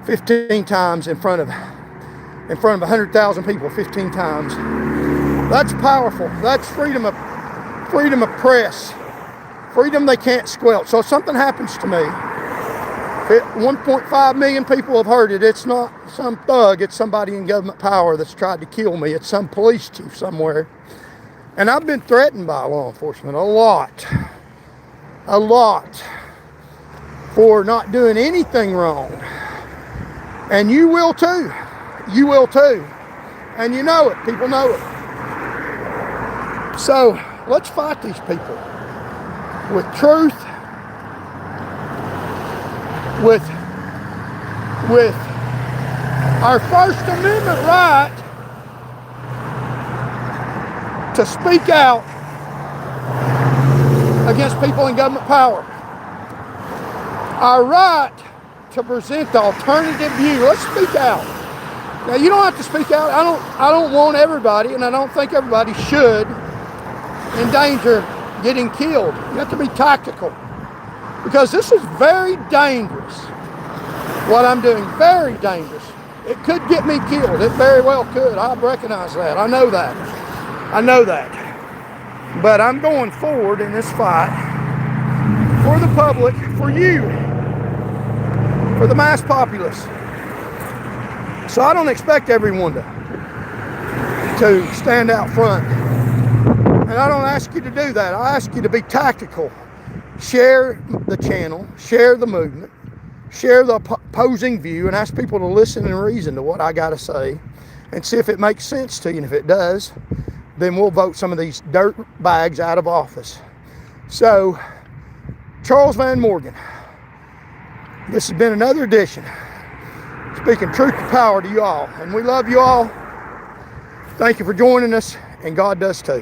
Speaker 1: 15 times in front of 100,000 people, 15 times. That's powerful. That's freedom of press. Freedom they can't squelch. So if something happens to me, 1.5 million people have heard it. It's not some thug. It's somebody in government power that's tried to kill me. It's some police chief somewhere. And I've been threatened by law enforcement a lot, for not doing anything wrong. And you will too. You will too. And you know it. People know it. So let's fight these people with truth, with our First Amendment right to speak out against people in government power. Our right to present the alternative view. Let's speak out. Now, you don't have to speak out. I don't want everybody, and I don't think everybody should endanger getting killed. You have to be tactical, because this is very dangerous. What I'm doing, very dangerous. It could get me killed. It very well could. I recognize that. I know that. But I'm going forward in this fight for the public, for you, for the mass populace. So I don't expect everyone to stand out front And I don't ask you to do that. I ask you to be tactical. Share the channel, share the movement, share the opposing view, and ask people to listen and reason to what I got to say and see if it makes sense to you. And if it does, then we'll vote some of these dirt bags out of office. So, Charles Van Morgan, this has been another edition, speaking truth to power to you all. And we love you all. Thank you for joining us, and God does too.